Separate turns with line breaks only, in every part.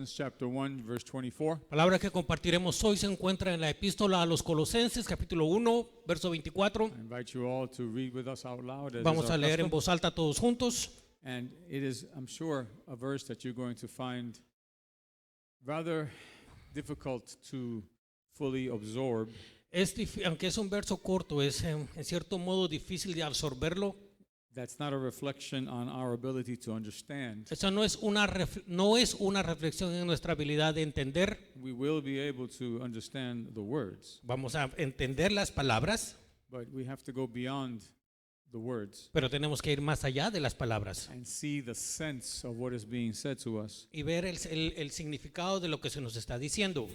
Chapter 1, verse 24.
Palabra que compartiremos hoy se encuentra en la epístola a los Colosenses, capítulo 1, verso 24.
I invite you all to read with us out loud as
Vamos
is
a
our
leer en
custom.
voz alta todos juntos.
And it is, I'm sure, a verse that you're going to find rather difficult to fully absorb.
Aunque es un verso corto, es en cierto modo difícil de absorberlo.
That's not a reflection on our ability to understand.
Esa no es una reflexión en nuestra habilidad de entender.
We will be able to understand the words,
Vamos a entender las palabras,
but we have to go beyond the words
pero tenemos que ir más allá de las palabras
and see the sense of what is being said to us
y ver el significado de lo que se nos está diciendo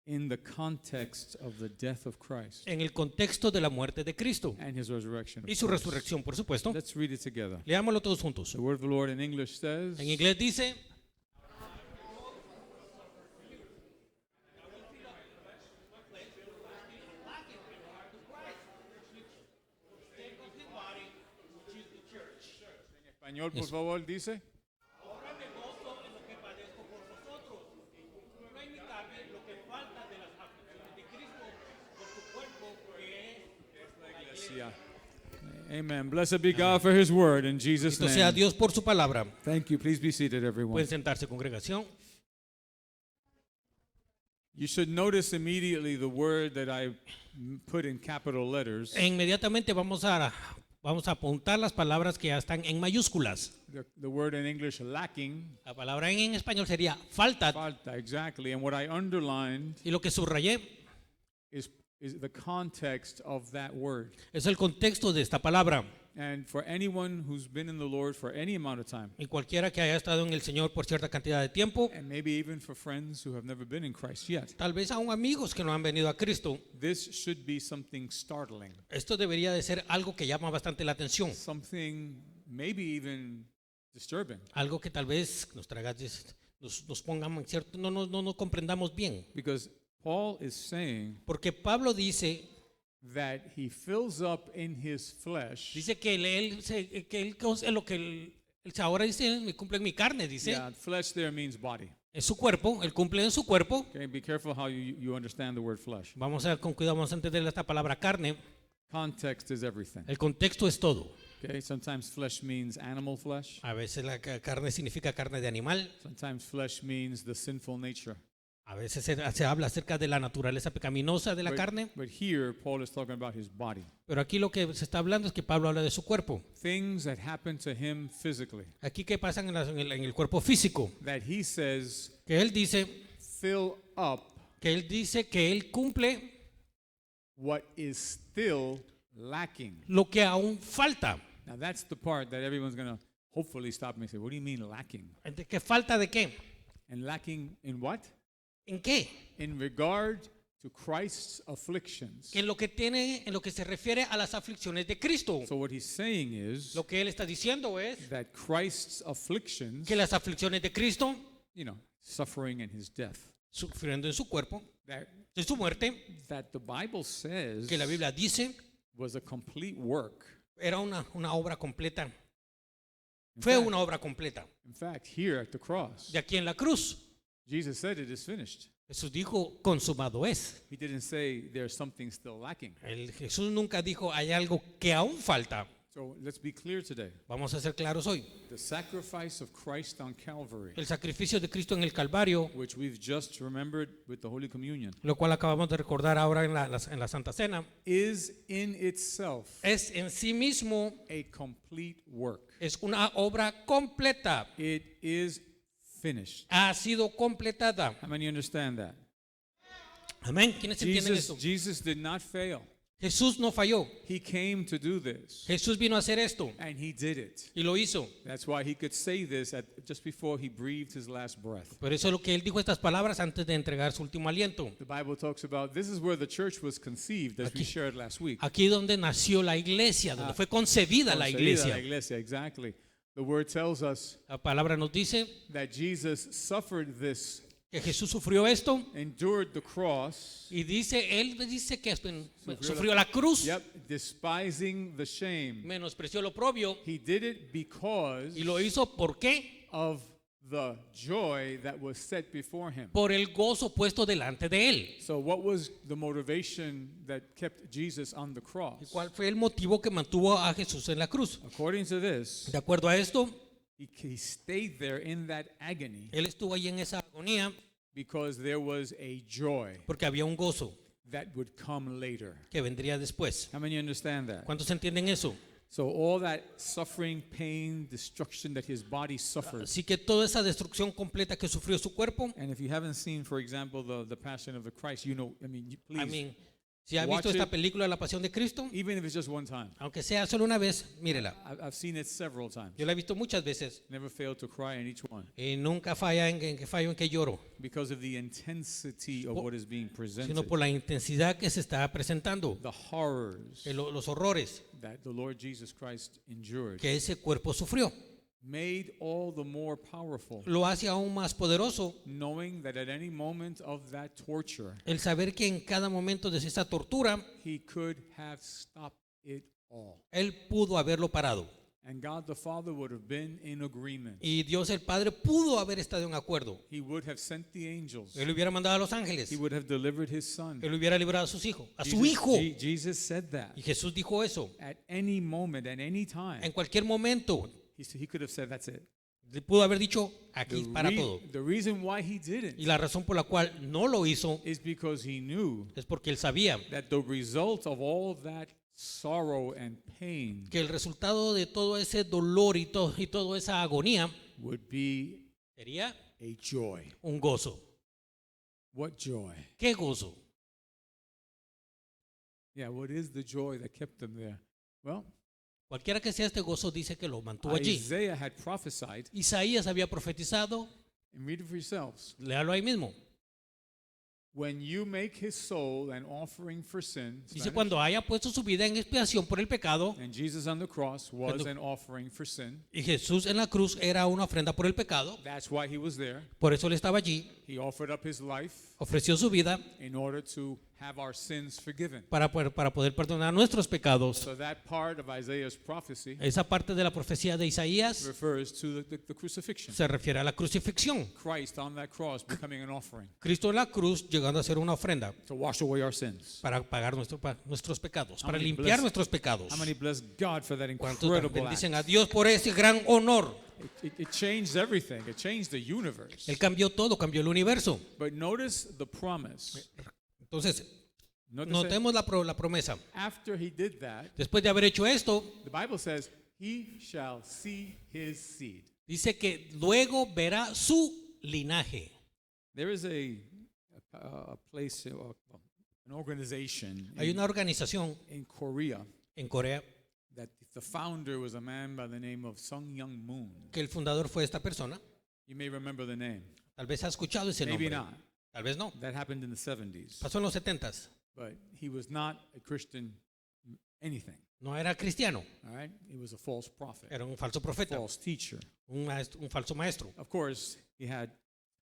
in the context of the death of Christ
en el contexto de la muerte de Cristo
and his resurrection. of
y su
course.
resurrección, por supuesto.
Let's read it together.
Leámoslo todos juntos.
The word of the Lord in English says,
En inglés dice:
español, por
Yes.
favor, dice. Yeah. Amen. Blessed be God for his word in Jesus'
Bendito sea
name.
Dios por su palabra.
Thank you. Please be seated, everyone.
Pueden sentarse, congregación.
You should notice immediately the word that I put in capital letters.
E inmediatamente vamos a apuntar las palabras que ya están en mayúsculas.
The word in English, lacking.
La palabra en español sería falta,
Falta, exactly. And what I underlined
y lo que subrayé
is the context of that word.
es el contexto de esta palabra.
And for anyone who's been in the Lord for any amount of time,
Y cualquiera que haya estado en el Señor por cierta cantidad de tiempo,
and maybe even for friends who have never been in Christ yet,
tal vez aún amigos que no han venido a Cristo,
this should be something startling,
esto debería de ser algo que llama bastante la atención,
something maybe even disturbing,
algo que tal vez nos ponga en cierto, no comprendamos bien.
because Paul is saying
Porque Pablo dice
that he fills up in his flesh.
que él lo que él ahora dice, me cumple en mi carne, dice,
Yeah, flesh there means body.
en su cuerpo, él cumple en su cuerpo.
Okay, be careful how you understand the word flesh.
Vamos a ver con cuidado, vamos a entender esta palabra carne.
Context is everything.
El contexto es todo.
Okay, sometimes flesh means animal flesh.
A veces la carne significa carne de animal.
Sometimes flesh means the sinful nature.
A veces se habla acerca de la naturaleza pecaminosa de la carne.
But here, Paul is talking about his body.
Pero aquí lo que se está hablando es que Pablo habla de su cuerpo.
Things that happen to him physically.
Aquí que pasan en el cuerpo físico.
That he says
Que él dice
fill up
que él cumple
what is still lacking.
lo que aún falta.
Now that's the part that everyone's going to hopefully stop me and say, what do you mean lacking?
¿De qué falta de qué?
And lacking in what?
¿En qué?
In regard to Christ's afflictions.
En lo que se refiere a las aflicciones de Cristo.
So what he's saying is
Lo que él está diciendo es
that Christ's afflictions,
que las aflicciones de Cristo,
suffering and his death,
sufriendo en su cuerpo,
that,
en su muerte,
that the Bible says
que la Biblia dice
was a complete work.
era una obra completa.
In
Fue
fact-
una obra completa.
In fact, here at the cross,
De aquí en la cruz,
Jesus said it is finished.
Jesús dijo, consumado es.
He didn't say there's something still lacking.
Jesús nunca dijo, hay algo que aún falta.
So let's be clear today.
Vamos a ser claros hoy.
The sacrifice of Christ on Calvary,
El sacrificio de Cristo en el Calvario,
which we've just remembered with the Holy Communion,
lo cual acabamos de recordar ahora en la Santa Cena,
is in itself
es en sí mismo,
a complete work.
es una obra completa.
It is finished.
Ha sido completada.
How many understand that?
Amén. ¿Quiénes entienden esto?
Jesus did not fail.
Jesús no falló.
He came to do this,
Jesús vino a hacer esto
and he did it.
y lo hizo.
That's why he could say this just before he breathed his last breath.
Por eso es lo que él dijo estas palabras antes de entregar su último aliento.
The Bible talks about this is where the church was conceived, as we shared last week.
Aquí donde nació la iglesia, donde fue concebida la iglesia.
La iglesia, exactly. The word tells us
La palabra nos dice
that Jesus suffered this,
que Jesús sufrió esto
endured the cross,
y él dice que sufrió la cruz,
despising the shame.
menospreció lo propio
He did it because
y lo hizo ¿por qué?
of the joy that was set before him.
por el gozo puesto delante de él.
So what was the motivation that kept Jesus on the
¿Y
cross?
cuál fue el motivo que mantuvo a Jesús en la cruz?
According to this,
De acuerdo a esto,
he stayed there in that agony
él estuvo ahí en esa agonía
because there was a joy
porque había un gozo
that would come later.
que vendría después.
How many understand that?
¿Cuántos entienden eso?
So all that suffering, pain, destruction that his body suffered.
Así que toda esa destrucción completa que sufrió su cuerpo,
And if you haven't seen, for example, the Passion of the Christ, you know, please,
amén. Si ha
watch
visto esta
it.
película La Pasión de Cristo,
Even if it's just one time.
aunque sea solo una vez, mírela.
I've seen it several times.
Yo la he visto muchas veces
Never failed to cry in each one
y nunca falla en que fallo en que lloro,
because of the intensity of what is being
sino
presented.
por la intensidad que se está presentando,
The horrors
los horrores
that the Lord Jesus Christ endured
que ese cuerpo sufrió.
made all the more powerful,
Lo hace aún más poderoso
knowing that at any moment of that torture,
el saber que en cada momento de esa tortura,
he could have stopped it all.
él pudo haberlo parado.
And God the Father would have been in agreement.
Y Dios el Padre pudo haber estado en acuerdo.
He would have sent the angels.
Él hubiera mandado a los ángeles.
He would have delivered his son.
Él hubiera librado a sus hijos, a su
Jesus-
hijo.
Jesus said that.
Y Jesús dijo eso.
At any moment, at any time,
En cualquier momento,
he could have said, that's it.
le pudo haber dicho aquí para todo.
The reason why he didn't
Y la razón por la cual no lo hizo
is because he knew
es porque él sabía
that the result of all of that sorrow and pain
que el resultado de todo ese dolor y toda esa agonía
would be
sería
a joy.
un gozo.
What joy?
¿Qué gozo?
Yeah, what is the joy that kept them there? Well,
Cualquiera que sea este gozo dice que lo mantuvo allí.
Isaiah had prophesied,
Isaías había profetizado,
and read it for yourselves.
léalo ahí mismo.
When you make his soul an offering for sin,
Dice
Spanish,
cuando haya puesto su vida en expiación por el pecado,
and Jesus on the cross was
Cuando-
an offering for sin.
y Jesús en la cruz era una ofrenda por el pecado,
That's why he was there.
por eso él estaba allí,
He offered up his life
ofreció su vida
in order to have our sins forgiven.
para poder perdonar nuestros pecados.
So that part of Isaiah's prophecy
Esa parte de la profecía de Isaías
refers to the crucifixion.
se refiere a la crucifixión.
Christ on that cross becoming an offering
Cristo en la cruz llegando a ser una ofrenda
to wash away our sins.
para pagar nuestros pecados,
How
para
many
limpiar
bless-
nuestros pecados.
How many bless God for that
¿Cuántos
incredible
bendicen
act?
a Dios por ese gran honor?
It changed everything. It changed the universe.
Él cambió todo, cambió el universo.
But notice the promise.
Entonces,
Notice that
notemos la promesa.
after he did that,
Después de haber hecho esto,
the Bible says, he shall see his seed.
dice que luego verá su linaje.
There is a place, an organization
Hay una organización
in Korea
en Corea
that the founder was a man by the name of Sung Young Moon.
que el fundador fue esta persona.
You may remember the name.
Tal vez ha escuchado ese
Maybe
nombre.
not.
Tal vez no.
That happened in the 70s.
Pasó en los 70s.
But he was not a Christian anything.
No era cristiano,
All right? He was a false prophet,
era un falso profeta,
false teacher.
un falso maestro.
Of course, he had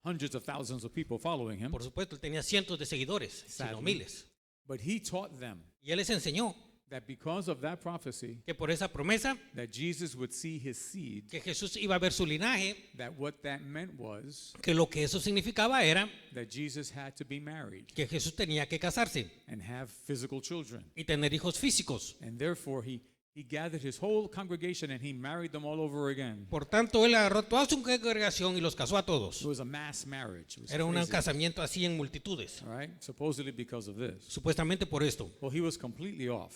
hundreds of thousands of people following him,
Por supuesto, él tenía cientos de seguidores, sino
Sadly.
miles.
but he taught them
Y él les enseñó
that because of that prophecy,
que por esa promesa,
that Jesus would see his seed,
que Jesús iba a ver su linaje,
that what that meant was
que lo que eso significaba era
that Jesus had to be married
que Jesús tenía que casarse
and have physical children.
y tener hijos físicos.
And therefore, he gathered his whole congregation and he married them all over again.
Por tanto, él agarró toda su congregación y los casó a
It
todos.
was a mass marriage. It was
Era un
crazy.
casamiento así en multitudes,
All right? Supposedly because of this.
supuestamente por esto.
Well, he was completely off.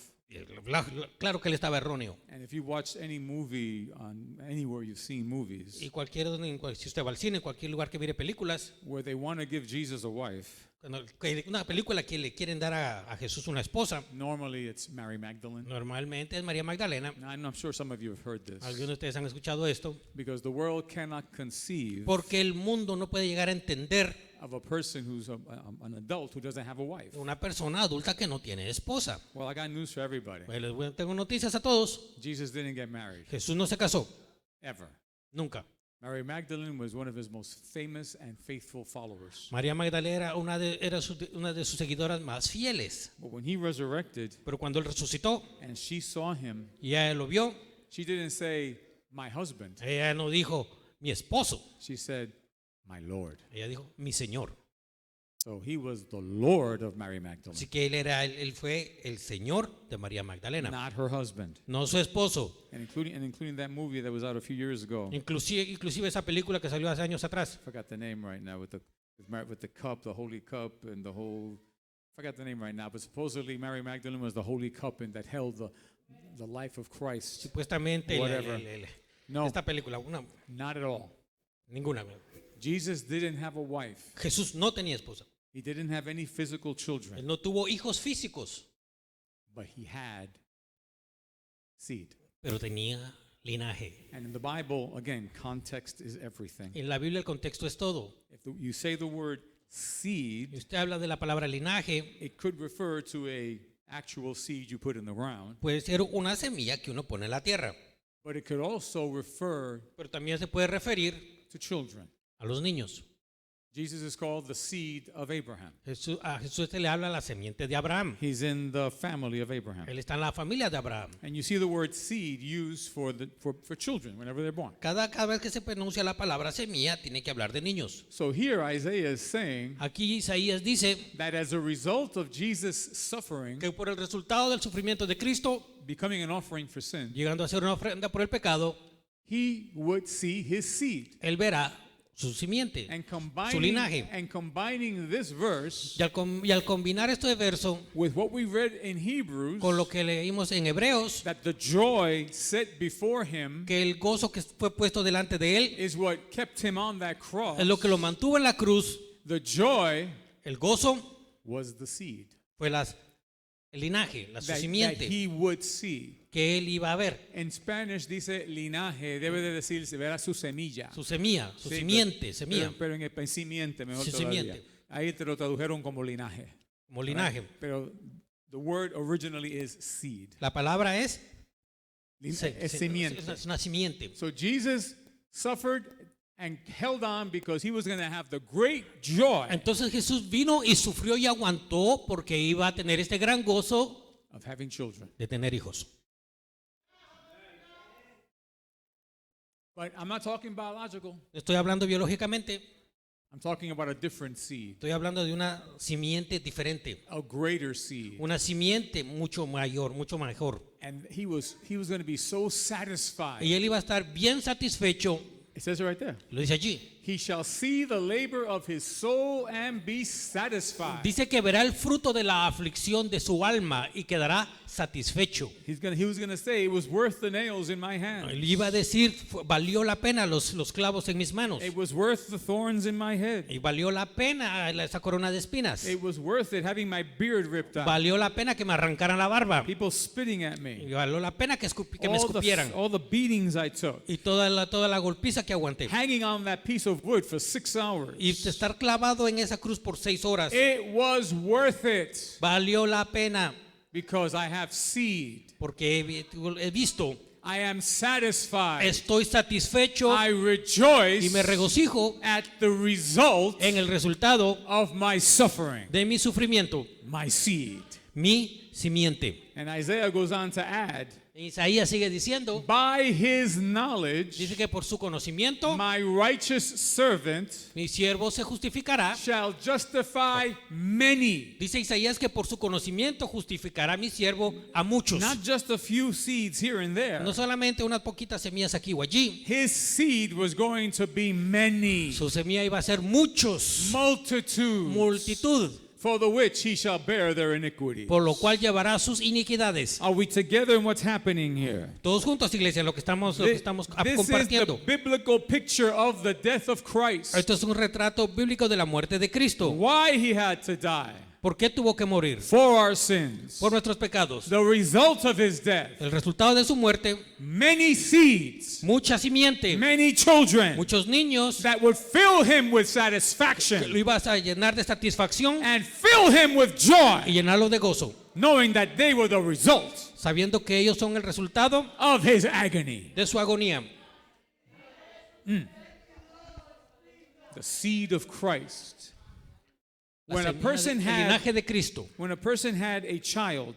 Claro que él estaba erróneo.
And if you watch any movie on anywhere you've seen movies
Y si usted va al cine, en cualquier lugar que mire películas,
where they want to give Jesus a wife,
una película que le quieren dar a Jesús una esposa,
normally it's Mary Magdalene.
normalmente es María Magdalena.
I'm sure some of you have heard this.
Algunos de ustedes han escuchado esto.
Because the world cannot conceive
Porque el mundo no puede llegar a entender
of a person who's an adult who doesn't have a wife.
una persona adulta que no tiene esposa.
Well, I got news for everybody.
Pues tengo noticias a todos.
Jesus didn't get married,
Jesús no se casó,
ever.
nunca.
Mary Magdalene was one of his most famous and faithful followers.
María Magdalena era una de sus seguidoras más fieles.
But when he resurrected
Pero cuando él resucitó
and she saw him,
y ella lo vio,
she didn't say, my husband.
ella no dijo, mi esposo.
She said, my Lord.
Ella dijo, mi Señor.
So he was the Lord of Mary Magdalene,
Así que él fue el Señor de María Magdalena,
not her husband.
no su esposo.
And including that movie that was out a few years ago.
Inclusive esa película que salió hace años atrás.
I forgot the name right now with the cup, the holy cup, and the whole. I forgot the name right now, but supposedly Mary Magdalene was the holy cup and that held the life of Christ.
Supuestamente
Whatever. No,
esta película,
not at all.
ninguna.
Jesus didn't have a wife.
Jesús no tenía esposa.
He didn't have any physical
Él
children,
no tuvo hijos físicos,
but he had seed.
pero tenía linaje.
And in the Bible, again, context is everything.
En la Biblia el contexto es todo.
If you say the word seed,
Y usted habla de la palabra linaje,
it could refer to a actual seed you put in the ground,
puede ser una semilla que uno pone en la tierra,
but it could also refer
pero también se puede referir
to children.
a los niños.
Jesus is called the seed of Abraham.
A Jesús se le habla la semiente de Abraham.
He's in the family of Abraham.
Él está en la familia de Abraham.
And you see the word seed used for children whenever they're born.
Cada vez que se pronuncia la palabra semilla, tiene que hablar de niños.
So here Isaiah is saying
Aquí Isaías dice
that as a result of Jesus' suffering,
que por el resultado del sufrimiento de Cristo,
becoming an offering for sin,
llegando a ser una ofrenda por el pecado,
he would see his seed.
él verá su simiente,
And
su linaje.
combining this verse
Y al combinar este verso
with what we read in Hebrews,
con lo que leímos en Hebreos,
that the joy set before him
que el gozo que fue puesto delante de él
is what kept him on that cross.
es lo que lo mantuvo en la cruz.
The joy
El gozo
was the seed
fue el linaje, la su
that
simiente
he would see.
que él iba a ver,
En Spanish dice linaje, debe de decirse, verá su semilla.
su semilla, su
Sí,
simiente, semilla,
pero en el simiente, mejor
Su
todavía.
simiente.
Ahí te lo tradujeron como linaje.
como linaje.
Right? Pero the word originally is seed.
La palabra es
Es simiente.
es una simiente.
So Jesus suffered and held on because he was going to have the great joy
Entonces Jesús vino y sufrió y aguantó porque iba a tener este gran gozo
of having children.
de tener hijos.
But I'm not talking biological.
Estoy hablando biológicamente,
I'm talking about a different seed,
estoy hablando de una simiente diferente,
a greater seed.
una simiente mucho mayor, mucho mejor.
And he was going to be so satisfied.
Y él iba a estar bien satisfecho,
It says it right there.
lo dice allí.
He shall see the labor of his soul and be satisfied.
Dice que verá el fruto de la aflicción de su alma y quedará satisfecho.
He was going to say it was worth the nails in my
Él
hands.
iba a decir, valió la pena los clavos en mis manos.
It was worth the thorns in my head.
Y valió la pena esa corona de espinas.
It was worth it having my beard ripped out.
Valió la pena que me arrancaran la barba.
People spitting at me.
Y valió la pena que me escupieran.
All the beatings I took.
Y toda la golpiza que aguanté.
Hanging on that piece of wood for 6 hours.
Y estar clavado en esa cruz por 6 horas.
It was worth it
Valió la pena
because I have seed.
porque he visto,
I am satisfied.
estoy satisfecho
I
y
rejoice
me regocijo
at the result
en el resultado
of my suffering,
de mi sufrimiento,
my seed.
mi simiente.
And Isaiah goes on to add,
Isaías sigue diciendo,
by his knowledge,
dice que por su conocimiento
my righteous servant
mi siervo se justificará.
shall justify many.
Dice Isaías que por su conocimiento justificará mi siervo a muchos.
Not just a few seeds here and there.
No solamente unas poquitas semillas aquí o allí.
His seed was going to be many,
Su semilla iba a ser muchos,
multitudes,
multitud,
for the which he shall bear their iniquity.
por lo cual llevará sus iniquidades.
Are we together in what's happening here?
Todos juntos, iglesia, lo que estamos
This is
compartiendo.
the biblical picture of the death of Christ.
Esto es un retrato bíblico de la muerte de Cristo.
Why he had to die
¿Por qué tuvo que morir?
for our sins.
Por nuestros pecados.
The result of his death,
El resultado de su muerte,
many seeds,
mucha simiente,
many children
muchos niños,
that would fill him with
que
satisfaction
lo ibas a llenar de satisfacción
and fill him with
y
joy,
llenarlo de gozo,
knowing that they were the result
sabiendo que ellos son el resultado
of his agony.
de su agonía.
The seed of Christ.
La
When a
semilla
person
el
had
linaje de Cristo.
when a person had a child,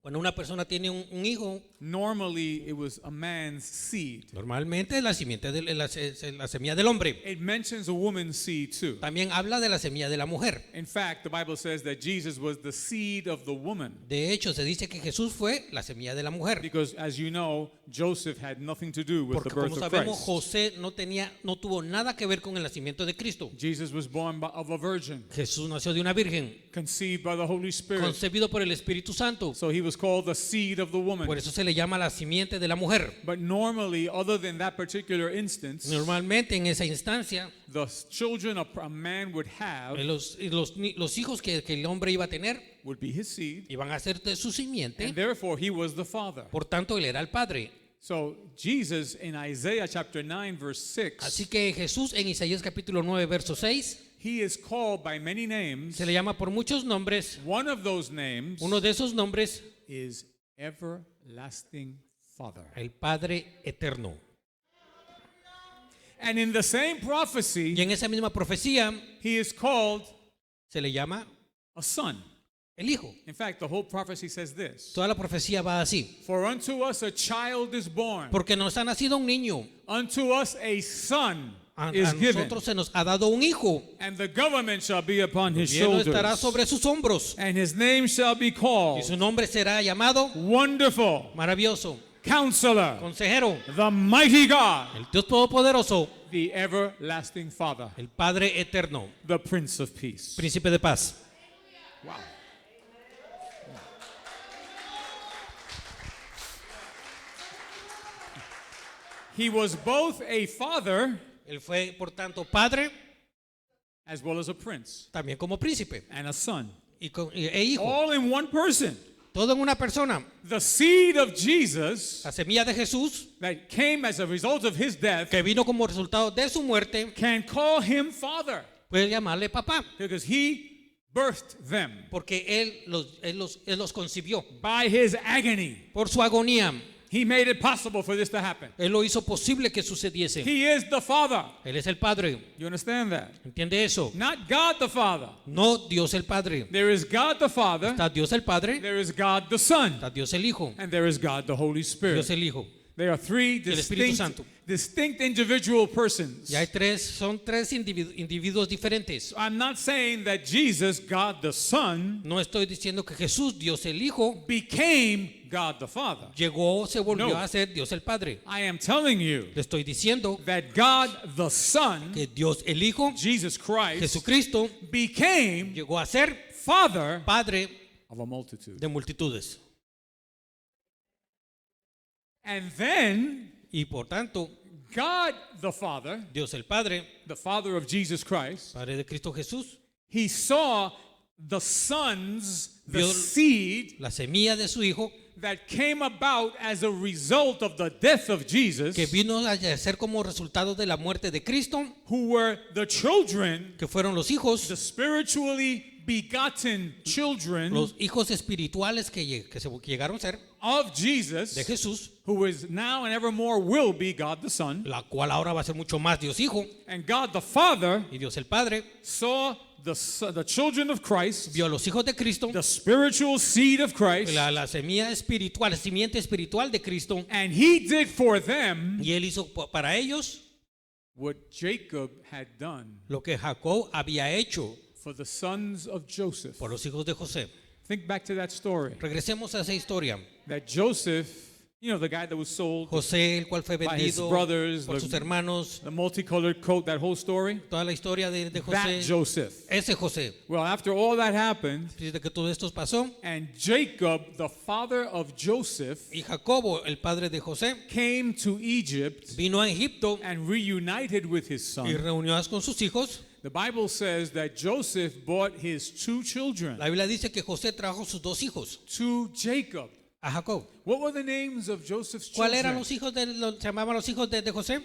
Cuando una persona tiene un hijo,
normally it was a man's seed.
normalmente es la simiente la semilla del hombre.
It mentions a woman's seed too.
También habla de la semilla de la mujer.
In fact, the Bible says that Jesus was the seed of the woman.
De hecho, se dice que Jesús fue la semilla de la mujer.
Because as you know, Joseph had nothing to do with
Porque
the
como
birth of
sabemos,
Christ.
José no tuvo nada que ver con el nacimiento de Cristo.
Jesus was born of a virgin,
Jesús nació de una virgen,
conceived by the Holy Spirit.
concebido por el Espíritu Santo.
So he was called the seed of the woman.
Por eso se le llama la simiente de la mujer.
But normally, other than that particular instance,
Normalmente en esa instancia,
the children a man would have
los hijos que el hombre iba a tener
would be his seed,
iban a ser de su
and
simiente.
therefore he was the father.
Por tanto, él era el padre.
So Jesus in Isaiah chapter 9 verse 6,
Así que Jesús en Isaías capítulo 9, verso 6,
he is called by many names.
se le llama por muchos nombres.
One of those names
Uno de esos nombres,
is Everlasting Father.
el Padre Eterno.
And in the same
Y
prophecy,
en esa misma profecía
he is called
se le llama
a son.
el Hijo.
In fact, the whole prophecy says this:
Toda la profecía va así.
For unto us a child is born,
Porque nos ha nacido un niño.
unto us a son
A
is given,
nosotros se nos ha dado un hijo.
and the government shall be upon his
Y él estará
shoulders,
sobre sus hombros.
and his name shall be
Y
called
su nombre será llamado
Wonderful,
Maravilloso,
Counselor,
Consejero,
the Mighty God,
el Dios Todopoderoso,
the Everlasting Father,
el Padre Eterno,
the Prince of Peace.
Príncipe de Paz.
Wow. He was both a father
Él fue, por tanto, padre,
as well as a prince
también como príncipe
and a son,
e hijo.
all in one person.
Todo en una persona.
The seed of Jesus
La semilla de Jesús,
that came as a result of his death
que vino como resultado de su muerte,
can call him father
puede llamarle papá,
because he birthed them
porque él los concibió.
by his agony.
Por su agonía,
He made it possible for this to happen.
él lo hizo posible que sucediese.
He is the Father.
Él es el Padre.
You understand that?
¿Entiende eso?
Not God the Father.
No Dios el Padre.
There is God the Father,
Está Dios el Padre,
there is God the Son,
está Dios el Hijo,
and there is God the Holy Spirit.
Dios el Hijo.
There are three
el Espíritu
distinct,
Santo.
distinct individual persons.
Y hay son tres individuos diferentes.
I'm not saying that Jesus, God the Son,
No estoy diciendo que Jesús, Dios el Hijo,
became God the Father.
se volvió
No.
a ser Dios el Padre.
I am telling you
Le estoy diciendo
that God the Son,
que Dios el Hijo,
Jesus Christ,
Jesucristo,
became
llegó a ser
Father
Padre
of a multitude.
de multitudes.
And then
Y por tanto,
God the Father,
Dios el Padre,
the Father of Jesus Christ,
Padre de Cristo Jesús,
he saw the sons, the
Vio
seed
la semilla de su Hijo,
that came about as a result of the death of Jesus,
que vino a ser como resultado de la muerte de Cristo,
who were the children,
que fueron los hijos,
the spiritually begotten children
los hijos espirituales que llegaron a ser
of Jesus,
de Jesús,
who is now and evermore will be God the Son.
la cual ahora va a ser mucho más Dios Hijo,
And God the Father
y Dios el Padre
saw the children of Christ,
vio a los hijos de Cristo,
the spiritual seed of Christ,
la semilla espiritual, la simiente espiritual de Cristo,
and he did for them
y él hizo para ellos
what Jacob had done
lo que Jacob había hecho
for the sons of Joseph.
por los hijos de José.
Think back to that story.
Regresemos a esa historia.
That Joseph, you know, the guy that was sold,
José, el cual fue
by his
vendido
brothers,
por sus hermanos,
the multicolored coat, that whole story.
toda la historia de
That
José,
Joseph.
ese José.
Well, after all that happened,
Desde que todo esto pasó,
and Jacob, the father of Joseph,
y Jacobo, el padre de José,
came to Egypt
vino a Egipto
and reunited with his
y
son.
reunió con sus hijos.
The Bible says that Joseph brought his two children
La Biblia dice que José trajo sus dos hijos
to Jacob.
a Jacob.
What were the names of Joseph's
¿Cuáles eran
children?
los hijos se llamaban los hijos de José?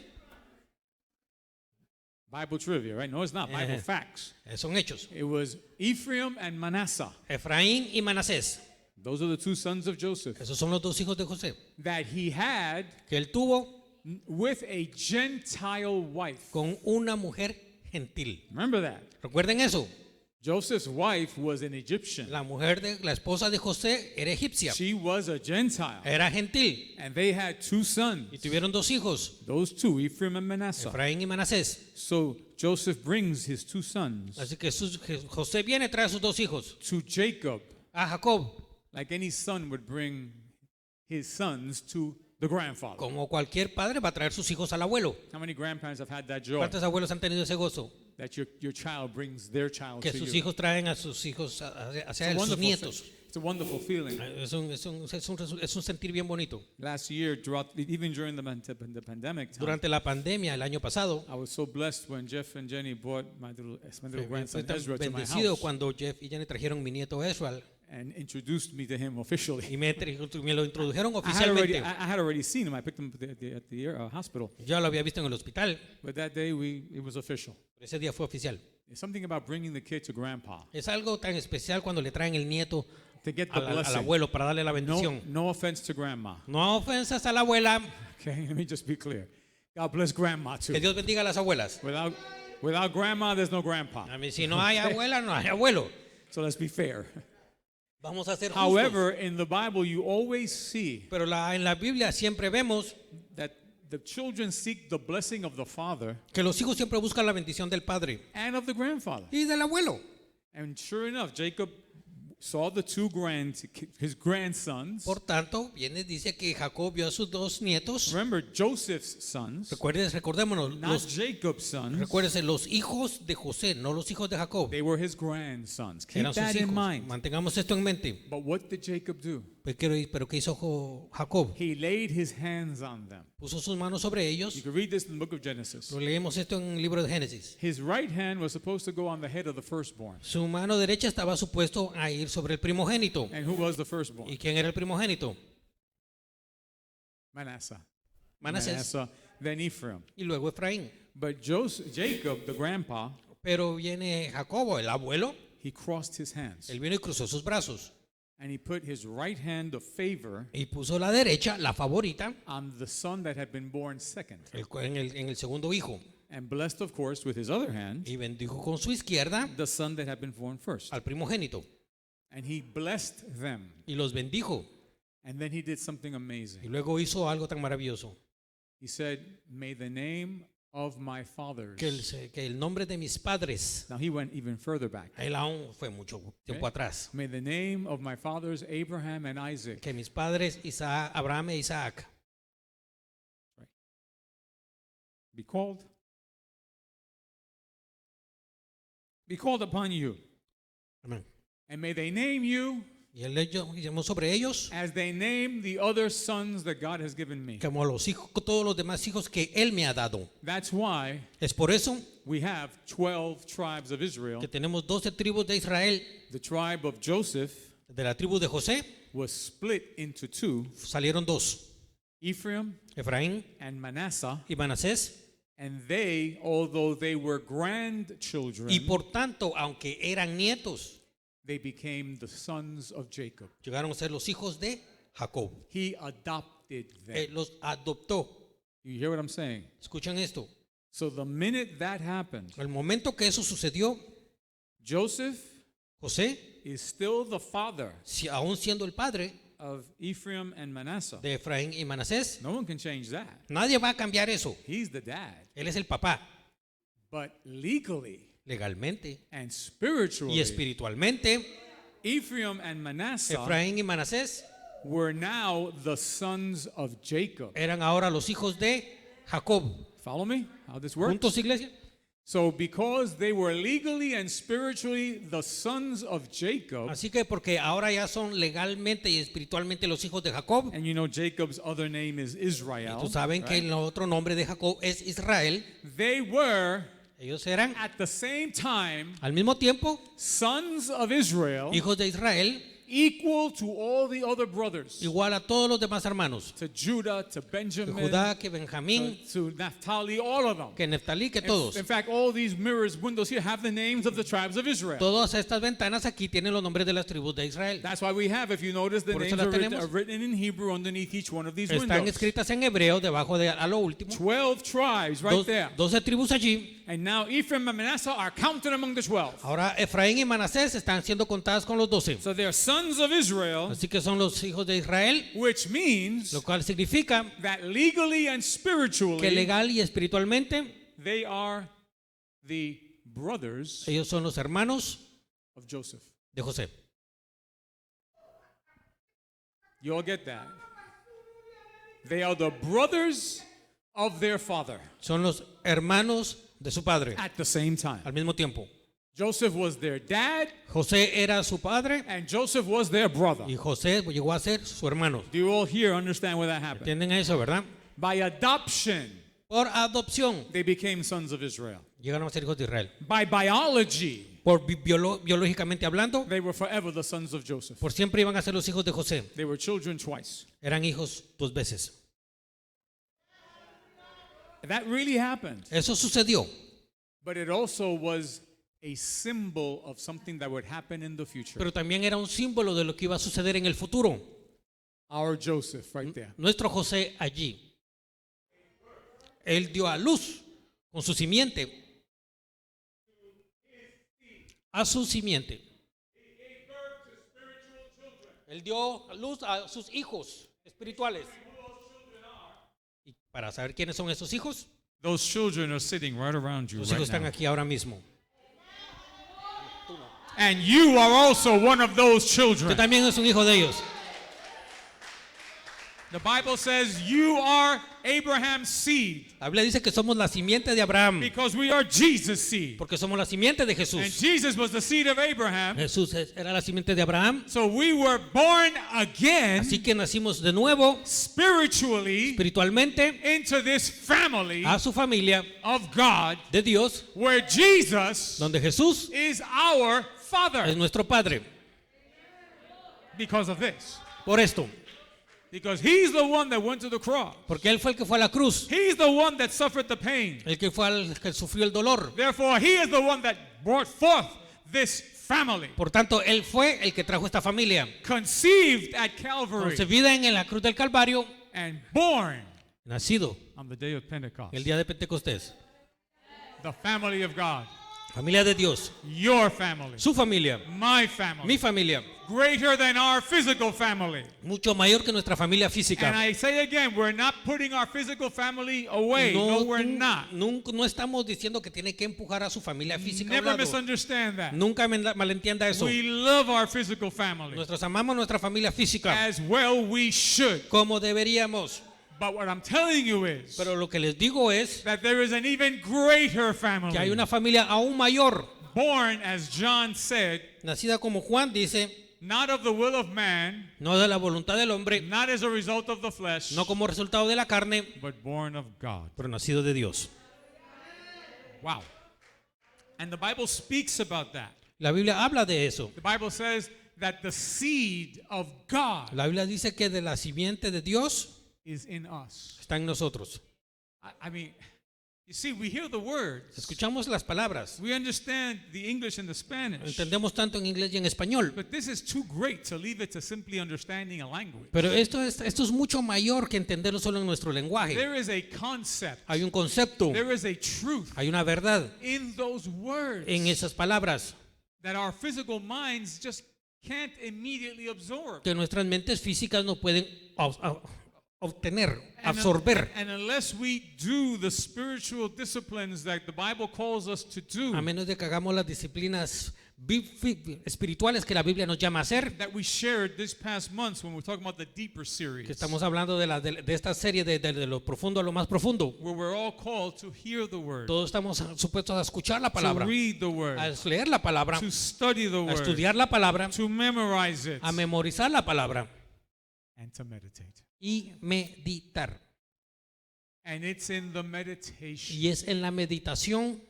Bible trivia, right? No, it's not. Bible facts.
Son hechos.
It was Ephraim and Manasseh.
Efraín y Manasés.
Those are the two sons of Joseph
Esos son los dos hijos de José.
that he had
Que él tuvo
with a Gentile wife.
con una mujer gentil.
Remember that.
¿Recuerden eso?
Joseph's wife was an Egyptian.
La esposa de José era egipcia,
She was a Gentile.
era gentil
And they had two sons.
y tuvieron dos hijos,
Those two, Ephraim and Manasseh.
Efraín y Manasés.
So Joseph brings his two sons
Así que José viene, trae a sus dos hijos,
to Jacob,
a Jacob,
like any son would bring his sons to the grandfather.
como cualquier padre va a traer sus hijos al abuelo.
How many grandparents have had that joy?
¿Cuántos abuelos han tenido ese gozo?
That your child brings their child
Que
to
sus
you.
hijos traen a sus hijos
It's
hacia
a
él, sus
wonderful
nietos.
thing. It's a wonderful feeling.
Es un sentir bien bonito.
Last year, even during the pandemic time,
Durante la pandemia, el año pasado,
I was so blessed when Jeff and Jenny brought my little
fui
grandson
tan
Ezra to my
bendecido
house
cuando Jeff y Jenny trajeron mi nieto Ezra
and introduced me to him officially.
y me lo introdujeron
I
oficialmente.
had already seen him. I picked him at the hospital.
Yo lo había visto en el hospital,
But that day, it was official.
pero ese día fue oficial.
There's something about bringing the kid to grandpa
Es algo tan especial cuando le traen el nieto
to get the
al
blessing.
abuelo para darle la bendición.
No offense to grandma.
No ofensas a la abuela,
Okay, let me just be clear. God bless grandma too.
que Dios bendiga a las abuelas.
Without grandma, there's no grandpa.
A mí, si no hay abuela, no hay abuelo.
So let's be fair.
Vamos a ser justos.
However, in the Bible, you always see
Pero en la Biblia siempre vemos
that the children seek the blessing of the father
que los hijos siempre buscan la bendición del padre
and of the grandfather.
y del abuelo.
And sure enough, Jacob saw his grandsons.
Por tanto, viene, dice que Jacob vio a sus dos nietos.
Remember, Joseph's sons,
Recordémonos,
not Jacob's sons.
recuérdense, los hijos de José, no los hijos de Jacob.
They were his grandsons. Keep
Eran sus
that in
hijos.
mind.
Mantengamos esto en mente.
But what did Jacob do?
Pero ¿qué hizo Jacob?
He laid his hands on them.
Puso sus manos sobre
You
ellos.
can read this in the book of Genesis.
Lo leemos esto en el libro de Génesis.
His right hand was supposed to go on the head of the firstborn.
Su mano derecha estaba supuesto a ir sobre el primogénito.
And who was the firstborn?
¿Y quién era el primogénito?
Manasseh.
Manasés.
Then Ephraim.
Y luego Efraín.
But Jacob, the grandpa,
Pero viene Jacobo, el abuelo.
he crossed his hands.
Él vino y cruzó sus brazos.
And he put his right hand of favor
Y puso la derecha, la favorita,
on the son that had been born second.
en el segundo hijo.
And blessed, of course, with his other hand,
Y bendijo con su izquierda
the son that had been born first.
al primogénito.
And he blessed them.
Y los bendijo.
And then he did something
Y
amazing.
luego hizo algo tan maravilloso.
He said, "May the name of my fathers."
Que el nombre de mis padres,
Now he went even further back.
él aún fue mucho tiempo atrás.
May the name of my fathers, Abraham and Isaac,
Que mis padres, Abraham e Isaac,
be called upon you.
amén.
And may they name you
Y él llamó sobre ellos
as they name the other sons that God has given me.
como los hijos, todos los demás hijos que él me ha dado.
That's why
Es por eso
we have 12 tribes of Israel.
que tenemos 12 tribus de Israel.
The tribe of Joseph
De la tribu de José
was split into two,
salieron dos,
Ephraim
Efraín
and Manasseh.
y Manasés.
And they, although they were grandchildren,
Y por tanto, aunque eran nietos,
they became the sons of Jacob.
llegaron a ser los hijos de Jacob.
He adopted them.
Él los adoptó.
You hear what I'm saying?
Escuchan esto.
So the minute that happened,
El momento que eso sucedió,
Joseph
José,
is still the father
aún siendo el padre
of Ephraim and Manasseh.
de Efraín y Manasés,
No one can change that.
nadie va a cambiar eso.
He's the dad.
Él es el papá,
But legally
legalmente
and
y
spiritually,
espiritualmente.
Ephraim and Manasseh
Efraín y Manasés
were now the sons of Jacob.
eran ahora los hijos de Jacob.
Follow me? How this works?
¿Juntos, iglesia?
So because they were legally and spiritually the sons of Jacob,
Así que porque ahora ya son legalmente y espiritualmente los hijos de Jacob.
and you know Jacob's other name is Israel,
Tú saben que
right?
el otro nombre de Jacob es Israel.
They were
Ellos eran
at the same time
al mismo tiempo
sons of Israel,
hijos de Israel,
equal to all the other brothers,
igual a todos los demás hermanos.
to Judah, to
Que
Benjamin,
Judá, que Benjamín,
to Naphtali, all of them.
que Neftalí, que todos.
In fact, all these mirrors, windows here have the names of the tribes of Israel.
Todas estas ventanas aquí tienen los nombres de las tribus de Israel.
That's why we have, if you notice, the
Por
names
eso las
are written,
tenemos.
are written in Hebrew underneath each one of these
Están
windows.
escritas en hebreo debajo de a lo último.
12 tribes right there.
12 tribus allí.
And now Ephraim and Manasseh are counted among the 12.
Ahora Efraín y Manasés están siendo contadas con los 12.
So they are sons of Israel,
Así que son los hijos de Israel,
which means
lo cual significa
that legally and
que
spiritually
legal y espiritualmente
they are the brothers
ellos son los hermanos
of Joseph.
de José.
You all get that? They are the brothers of their father
Son los hermanos de su padre
at the same time.
al mismo tiempo.
Joseph was their dad,
José era su padre
and Joseph was their brother.
y José llegó a ser su hermano.
Do you all here understand where that happened?
¿Entienden eso, verdad?
By adoption,
Por adopción
they became sons of Israel.
llegaron a ser hijos de Israel.
By biology,
Por biológicamente hablando,
they were forever the sons of Joseph.
por siempre iban a ser los hijos de José.
They were children twice.
Eran hijos 2 veces.
That really happened.
Eso sucedió,
But it also was a symbol of something that would happen in the future.
pero también era un símbolo de lo que iba a suceder en el futuro.
Our Joseph, right there.
Nuestro José allí. Él dio a luz con su simiente. A su simiente. Él dio luz a sus hijos espirituales. Y para saber quiénes son esos hijos,
Those children are sitting right around you
los
right
hijos están
now.
aquí ahora mismo.
And you are also one of those
Usted
children.
también es un hijo de ellos.
The Bible says you are Abraham's seed
La Biblia dice que somos la simiente de Abraham,
because we are Jesus' seed.
porque somos la simiente de
And
Jesús.
Jesus was the seed of Abraham.
Jesús era la simiente de Abraham,
So we were born again
así que nacimos de nuevo
spiritually
espiritualmente
into this family
a su familia
of God
de Dios,
where Jesus
donde Jesús
is our
es
Father
nuestro Padre.
because of this.
Por esto,
Because he's the one that went to the cross.
porque Él fue el que fue a la cruz,
He's the one that suffered the pain.
el que fue el que sufrió el dolor.
Therefore, he is the one that brought forth this family.
Por tanto, Él fue el que trajo esta familia,
Conceived at Calvary
concebida en la cruz del Calvario,
and born
nacido
on the day of Pentecost.
el día de Pentecostés.
The family of God.
Familia de Dios,
Your family.
su familia,
My family.
mi familia,
Greater than our physical family.
mucho mayor que nuestra familia
And
física.
I say again, we're not putting our physical family away. No, we're not.
No estamos diciendo que tiene que empujar a su familia física a un
Never
lado.
misunderstand that.
Nunca malentienda eso.
We love our physical family.
Nosotros amamos nuestra familia física
As well we should.
como deberíamos.
But what I'm telling you is
Pero lo que les digo es
that there is an even greater family.
que hay una familia aún mayor,
Born, as John said,
nacida como Juan dice,
not of the will of man,
no de la voluntad del hombre,
not as a result of the flesh,
no como resultado de la carne,
but born of God.
pero nacido de Dios.
Wow. And the Bible speaks about that.
La Biblia habla de eso.
The Bible says that the seed of God
La Biblia dice que de la simiente de Dios
is in us.
está en nosotros.
I mean, you see, we hear the words.
Escuchamos las palabras,
We understand the English and the Spanish.
entendemos tanto en inglés y en español,
But this is too great to leave it to simply understanding a language.
pero esto es mucho mayor que entenderlo solo en nuestro lenguaje.
There is a concept.
Hay un concepto,
There is a truth
hay una verdad
in those words
en esas palabras
that our physical minds just can't immediately absorb.
que nuestras mentes físicas no pueden obtener,
And
absorber,
and unless we do the spiritual disciplines that the Bible calls us to do,
a menos de que hagamos las disciplinas espirituales que la Biblia nos llama a hacer,
that we shared this past months when we're talking about the deeper series,
que estamos hablando de esta serie de lo profundo a lo más profundo.
where we're all called to hear the word,
Todos estamos supuestos a escuchar la
to
palabra,
read the word,
a leer la palabra,
to study the
a
word,
estudiar la palabra,
to memorize it,
a memorizar la palabra
and to meditate.
y meditar.
And it's in the meditation
Y es en la meditación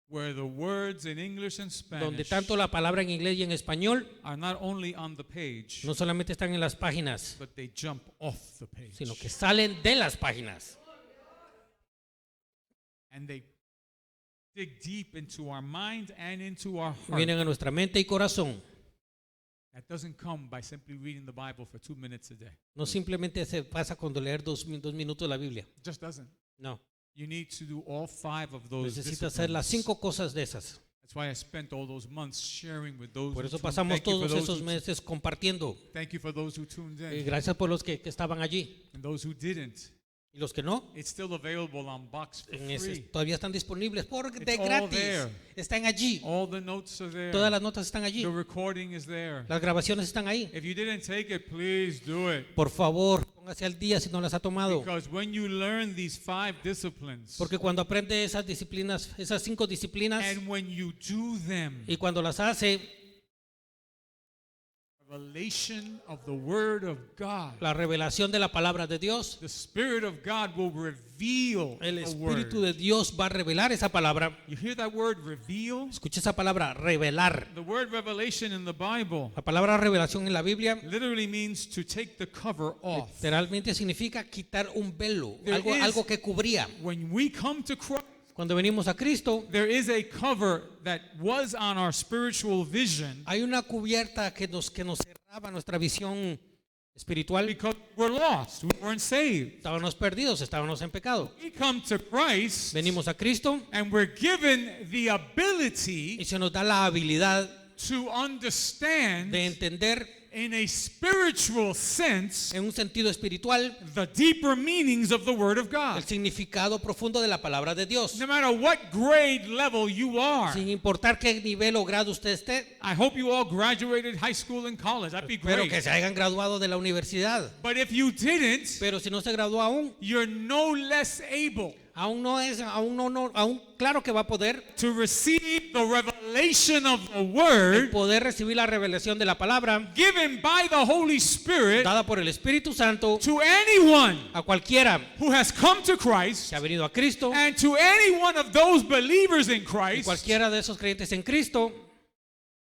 where the words in English and
donde
Spanish
tanto la palabra en inglés y en español
are not only on the page,
no solamente están en las páginas,
but they jump off the page.
sino que salen de las páginas
And they dig deep into our mind and into our heart.
vienen a nuestra mente y corazón.
That doesn't come by simply reading the Bible for 2 minutes a day.
No simplemente se pasa cuando leer dos minutos la Biblia.
It just doesn't.
No.
You need to do all 5 of those
Necesita hacer las
disciplines.
5 cosas de esas.
That's why I spent all those months sharing with those
Por
who
eso
tuned.
pasamos
Thank you for
todos
those
esos
who-
meses compartiendo.
Thank you for those who tuned
Y
in.
gracias por los que estaban allí.
And those who didn't.
Y los que no,
It's still available on Box for free.
todavía están disponibles de
all
gratis.
there.
Están allí.
All the notes are there.
Todas las notas están allí.
The recording is there.
Las grabaciones están ahí.
If you didn't take it, please do it.
Por favor, póngase al día si no las ha tomado.
Because when you learn these 5 disciplines,
Porque cuando aprende esas disciplinas, esas 5 disciplinas,
and when you do them,
y cuando las hace,
revelation of the Word of God,
la revelación de la palabra de Dios,
the Spirit of God will reveal
el
the
Espíritu
Word.
de Dios va a revelar esa palabra.
You hear that word, reveal?
Escucha esa palabra, revelar.
The word revelation in the Bible
La palabra revelación en la Biblia
literally means to take the cover off.
literalmente significa quitar un velo,
There is-
algo que cubría.
When we come to Christ,
Cuando venimos a Cristo,
there is a cover that was on our spiritual vision
hay una cubierta que nos cerraba nuestra visión espiritual.
because we're lost. We weren't saved.
Estábamos perdidos, estábamos en pecado.
We come to Christ
Venimos a Cristo
and we're given the ability
y se nos da la habilidad
to understand
de entender
in a spiritual sense
en un sentido espiritual
the deeper meanings of the Word of God.
el significado profundo de la palabra de Dios.
No matter what grade level you are.
Sin importar qué nivel o grado usted esté,
I hope you all graduated high school and college. That'd be
pero
great.
que se hayan graduado de la universidad.
But if you didn't,
Pero si no se graduó aún,
you're no less able
aún claro que va a poder
to receive the revelation of the Word
poder recibir la revelación de la palabra
given by the Holy Spirit
dada por el Espíritu Santo
to anyone
a cualquiera
who has come to Christ
que ha venido a Cristo,
and to any one of those believers in
y
Christ
cualquiera de esos creyentes en Cristo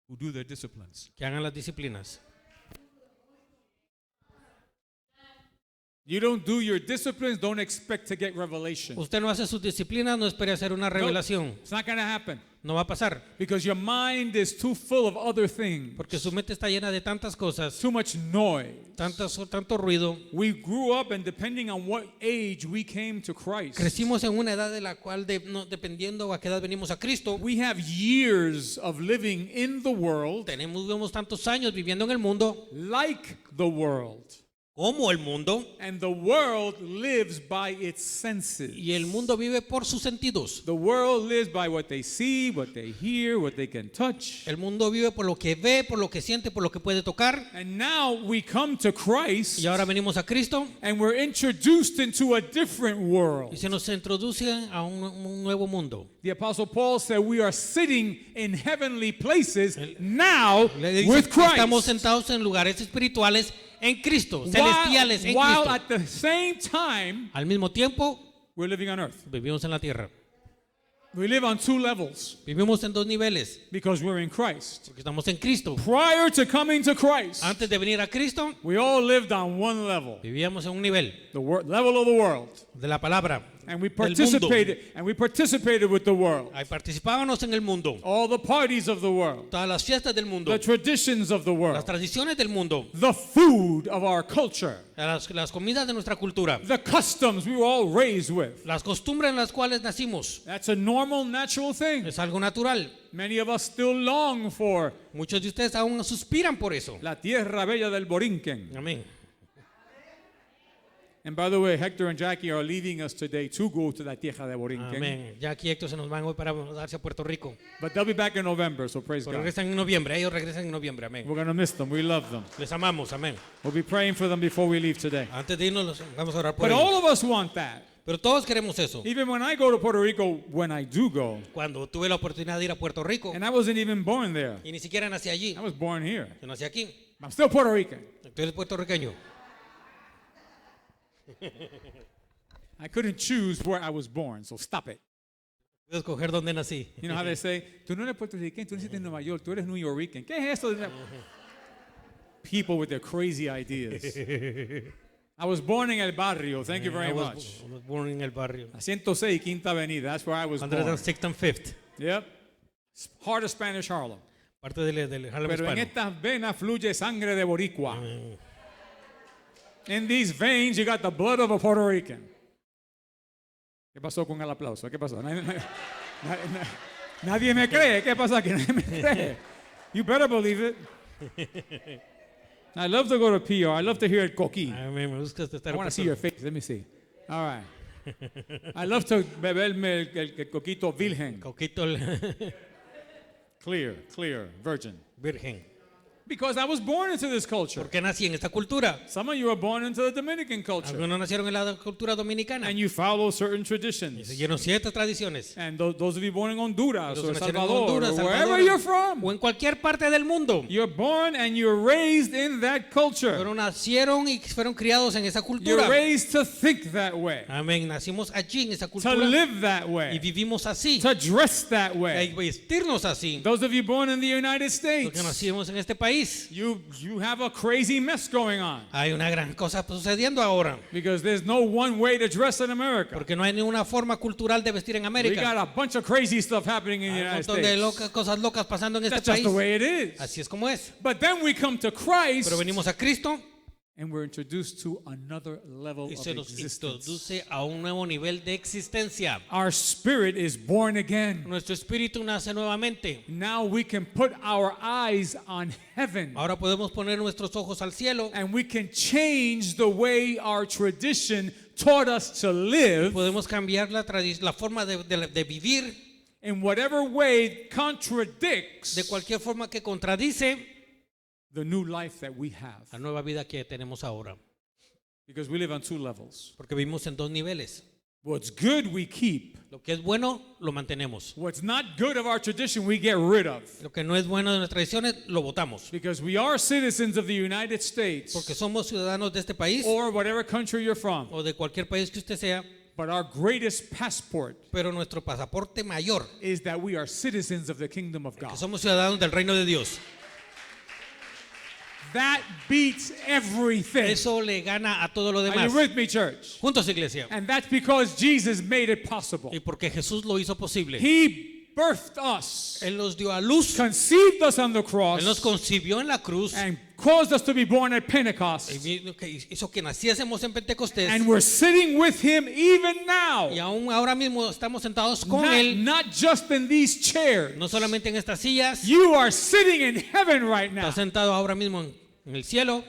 who do their disciplines.
que hagan las disciplinas.
You don't do your disciplines, don't expect to get revelation.
Usted no hace sus disciplinas, no espere hacer una revelación.
It's not going to happen
No va a pasar,
because your mind is too full of other things.
porque su mente está llena de tantas cosas,
Too much noise.
tanto ruido.
We grew up, and depending on what age we came to Christ,
Crecimos en una edad de la cual, dependiendo a qué edad venimos a Cristo,
we have years of living in the world
vemos tantos años viviendo en el mundo
like the world.
como el mundo,
And the world lives by its senses.
y el mundo vive por sus sentidos.
The world lives by what they see, what they hear, what they can touch.
El mundo vive por lo que ve, por lo que siente, por lo que puede tocar.
And now we come to Christ
Y ahora venimos a Cristo
and we're introduced into a different world.
y se nos introduce a un nuevo mundo.
The Apostle Paul said we are sitting in heavenly places now
Le dice
with
que estamos
Christ.
sentados en lugares espirituales en Cristo, celestiales en
While
Cristo.
at the same time,
Al mismo tiempo,
we're living on earth.
vivimos en la tierra.
We live on 2 levels
Vivimos en 2 niveles,
because we're in Christ.
porque estamos en Cristo.
Prior to coming to Christ,
Antes de venir a Cristo,
we all lived on 1 level,
vivíamos en un nivel
the level of the world.
de la palabra.
And we
Del mundo.
participated with the world.
Ahí participábamos en el mundo,
All the parties of the world,
todas las fiestas del mundo,
the traditions of the
las
world,
tradiciones del mundo,
the food of our culture,
las comidas de nuestra cultura,
the customs we were all raised with.
las costumbres en las cuales nacimos.
That's a normal, natural thing.
Es algo natural.
Many of us still long for
Muchos de ustedes aún suspiran por eso.
la tierra bella del Borinquen.
Amén.
And by the way, Hector and Jackie are leaving us today to go to la tierra de Borinquen.
Amén. Ya aquí Héctor se nos van hoy para mudarse a Puerto Rico.
But they'll be back in November, so praise
Pero
God.
regresan en noviembre. Ellos regresan en noviembre. Amén.
We're going to miss them. We love them.
Les amamos. Amén.
We'll be praying for them before we leave today.
Antes de irnos, vamos a orar por
But
ellos.
all of us want that.
Pero todos queremos eso.
Even when I go to Puerto Rico, when I do go,
Cuando tuve la oportunidad de ir a Puerto Rico,
and I wasn't even born there.
y ni siquiera nací allí,
I was born here.
yo nací aquí.
I'm still Puerto Rican.
Tú eres puertorriqueño.
I couldn't choose where I was born, so stop it.
Puedo escoger dónde nací.
You know how they say, tú no eres puertorriqueño, tú naciste en Nueva York, tú eres New Yorker. ¿Qué es esto? People with their crazy ideas. I was born in El Barrio, thank you very
I
much.
was born in el barrio.
A 106 Quinta Avenida, that's where I was born.
106th and 5th.
Yep. Heart of Spanish Harlem.
Parte del Harlem
Pero en
hispano.
estas venas fluye sangre de boricua. In these veins, you got the blood of a Puerto Rican. ¿Qué pasó con el aplauso? ¿Qué pasó? Nadie me cree. ¿Qué pasa aquí? Nadie me cree. You better believe it. I love to go to PR. I love to hear el coquí.
A mí me gusta estar
I want to see your face. Let me see. All right. I love to beberme el coquito virgen.
Coquito
Clear, virgin.
virgen.
Because I was born into this culture.
Porque nací en esta cultura.
Some of you are born into the Dominican culture.
Algunos nacieron en la cultura dominicana.
And you follow certain
Y
traditions.
siguieron ciertas tradiciones.
And those of you born in Honduras
Los
or
que nacieron en
Salvador,
Honduras,
or
Salvador,
wherever you're from,
o en cualquier parte del mundo.
you're born and you're raised in that culture.
Pero nacieron y fueron criados en esa
You're
cultura.
raised to think that way,
Amén. Nacimos allí en esa
to
cultura
live that
y
way,
vivimos así.
to dress that
Y
way.
vestirnos así.
Those of you born in the United
Los
States,
que nacimos en este país.
you have a crazy mess going on
Hay una gran cosa sucediendo ahora.
because there's no one way to dress in America.
Porque no hay ninguna forma cultural de vestir en
We
América.
got a bunch of crazy stuff happening in the
Hay un
United
montón de
States.
cosas locas pasando en este
That's just
país.
the way it is.
Así es como es.
But then we come to Christ
Pero venimos a Cristo
and we're introduced to another level
y
of
se nos
existence.
introduce a un nuevo nivel de existencia.
Our spirit is born again.
Nuestro espíritu nace nuevamente.
Now we can put our eyes on heaven
Ahora podemos poner nuestros ojos al cielo.
and we can change the way our tradition taught us to live
Podemos cambiar la forma de vivir
in whatever way contradicts
de cualquier forma que contradice
the new life that we have.
la nueva vida que tenemos ahora.
Because we live on two levels.
Porque vivimos en dos niveles.
What's good we keep.
Lo que es bueno, lo mantenemos.
What's not good of our tradition we get rid of.
Lo que no es bueno de nuestras tradiciones, lo votamos.
Because we are citizens of the United States
Porque somos ciudadanos de este país
or whatever country you're from.
o de cualquier país que usted sea.
But our greatest passport
Pero nuestro pasaporte mayor
is that we are citizens of the kingdom of
que
God.
somos ciudadanos del reino de Dios.
That beats everything.
Eso le gana a todo lo
Are
demás.
you with me, church?
Juntos, iglesia.
And that's because Jesus made it possible.
Y porque Jesús lo hizo posible.
He birthed us,
Él nos dio a luz.
conceived us on the cross,
Él nos concibió en la cruz.
and caused us to be born at Pentecost.
Y hizo que naciésemos en Pentecostés.
And we're sitting with him even now.
Y aún ahora mismo estamos sentados con Él.
Not just in these chairs.
No solamente en estas sillas.
You are sitting in heaven right now.
Está sentado ahora mismo en el cielo.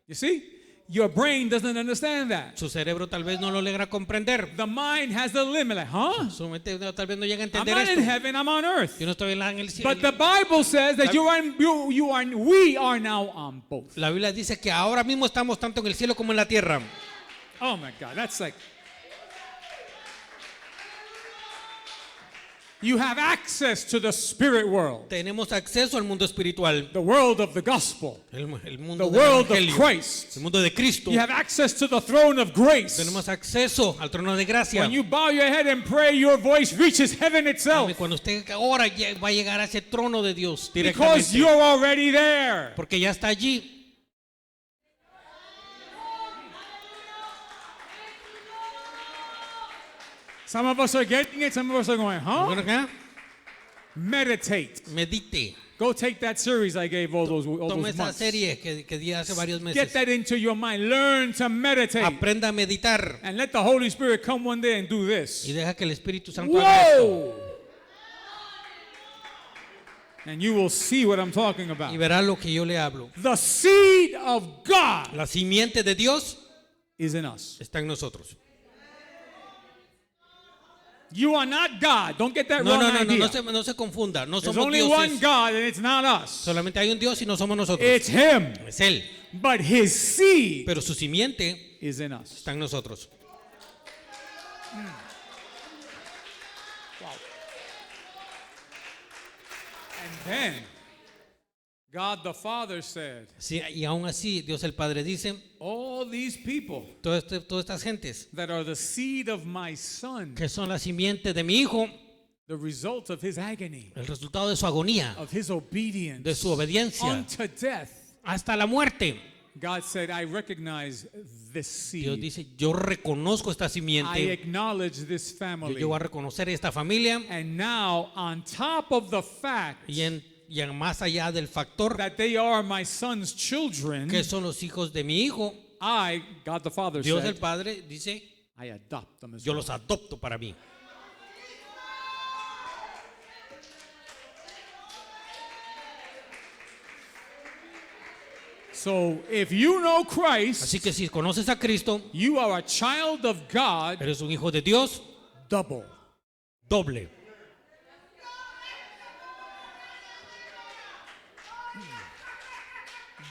You see? Your brain doesn't understand that.
Su cerebro tal vez no lo logra comprender.
The mind has the limit. Like, huh?
Su mente tal vez no llega a
I'm
entender
not in
esto.
heaven, I'm on earth.
Yo no estoy en el cielo.
But the Bible says that we are now on both.
La Biblia dice que ahora mismo estamos tanto en el cielo como en la tierra.
Oh my God, that's like. You have access to the spirit world,
Tenemos acceso al mundo espiritual,
the world of the gospel,
el
the
mundo del
world of
evangelio,
Christ.
el mundo de Cristo.
You have access to the throne of grace.
Tenemos acceso al trono de gracia.
When you bow your head and pray, your voice reaches heaven itself
Cuando usted ahora va a llegar a ese trono de Dios
because
directamente,
you're already there.
porque ya está allí.
Some of us are getting it, some of us are going, huh?
Bueno, acá,
Meditate.
medite.
Go take that series I gave all those
Tome esa
months.
serie que di hace varios
Get
meses.
that into your mind. Learn to meditate.
Aprenda a meditar
And let the Holy Spirit come one day and do
y
this.
deja que el Espíritu Santo haga esto.
Whoa! And you will see what I'm talking
Y
about.
verá lo que yo le hablo.
The seed of God
La simiente de Dios
is in us.
está en nosotros.
You are not God. Don't get that
No,
wrong
no, no, no,
idea.
no se confunda. No
There's
somos
only one
dioses.
God and it's not us.
Solamente hay un Dios y no somos nosotros.
It's Him.
Es Él.
But His seed
Pero su simiente
is in us.
está en nosotros.
And then God the Father said,
Sí, y aún así, Dios el Padre dice,
all these people
todas estas gentes
that are the seed of my son,
que son la simiente de mi hijo,
the result of his agony,
el resultado de su agonía,
of his obedience
de su obediencia
unto death.
hasta la muerte.
God said, I recognize this
Dios
seed.
dice, yo reconozco esta
I
simiente,
acknowledge this
yo
family.
llego a reconocer esta familia
And now, on top of the fact
y más allá del factor
that they are my son's children,
que son los hijos de mi hijo,
I, God the Father
Dios el
said,
Padre dice,
I adopt them as
yo
well.
los adopto para mí.
So if you know Christ,
Así que si conoces a Cristo,
you are a child of God
eres un hijo de Dios,
double.
doble.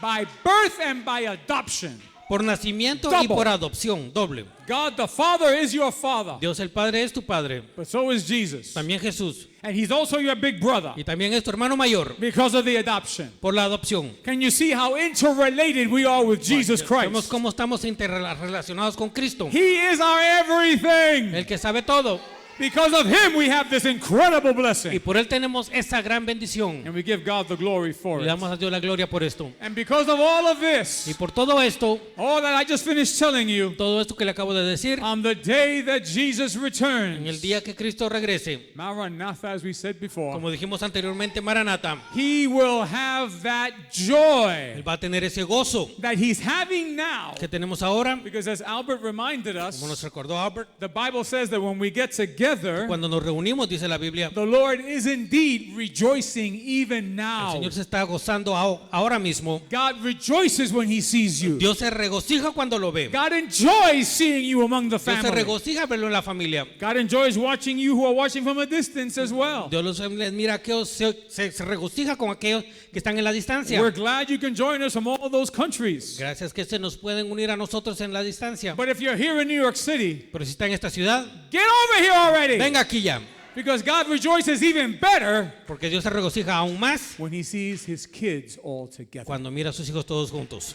By birth and by adoption.
Por nacimiento y
Double.
por adopción, doble.
God the Father is your Father,
Dios el Padre es tu Padre,
but so is Jesus.
también Jesús,
And He's also your big brother
y también es tu hermano mayor
because of the adoption.
por la adopción.
Can you see how interrelated we are with Jesus
Vemos
Christ?
cómo estamos interrelacionados con Cristo,
He is our everything.
el que sabe todo,
Because of Him, we have this incredible
y
blessing.
por él tenemos esa gran bendición.
And we give God the glory for
Le
it.
damos a Dios la gloria por esto.
And because of all of
Y
this,
por todo esto,
all that I just finished telling you,
todo esto que le acabo de decir,
on the day that Jesus
en el
returns,
día que Cristo regrese,
Maranatha, as we said before,
como dijimos anteriormente, Maranata,
He will have that
él
joy
va a tener ese gozo
that He's having now.
que tenemos ahora.
Because as Albert reminded
Como nos
us,
recordó Albert,
the Bible says that when we get together,
cuando nos reunimos, dice la Biblia,
the Lord is indeed rejoicing even
el
now.
Señor se está gozando ahora mismo.
God rejoices when He sees you.
Dios se regocija cuando lo ve.
God enjoys seeing you among the
Dios se
family.
regocija verlo en la familia.
God enjoys watching you who are watching from a distance as well.
Dios los mira a aquellos, se regocija con aquellos que están en la distancia.
We're glad you can join us from all those countries.
Gracias que se nos pueden unir a nosotros en la distancia.
But if you're here in New York City,
Pero si está en esta ciudad,
get over here already.
venga aquí ya.
Because God rejoices even better
Porque Dios se regocija aún más
when He sees His kids all together.
cuando mira a sus hijos todos juntos.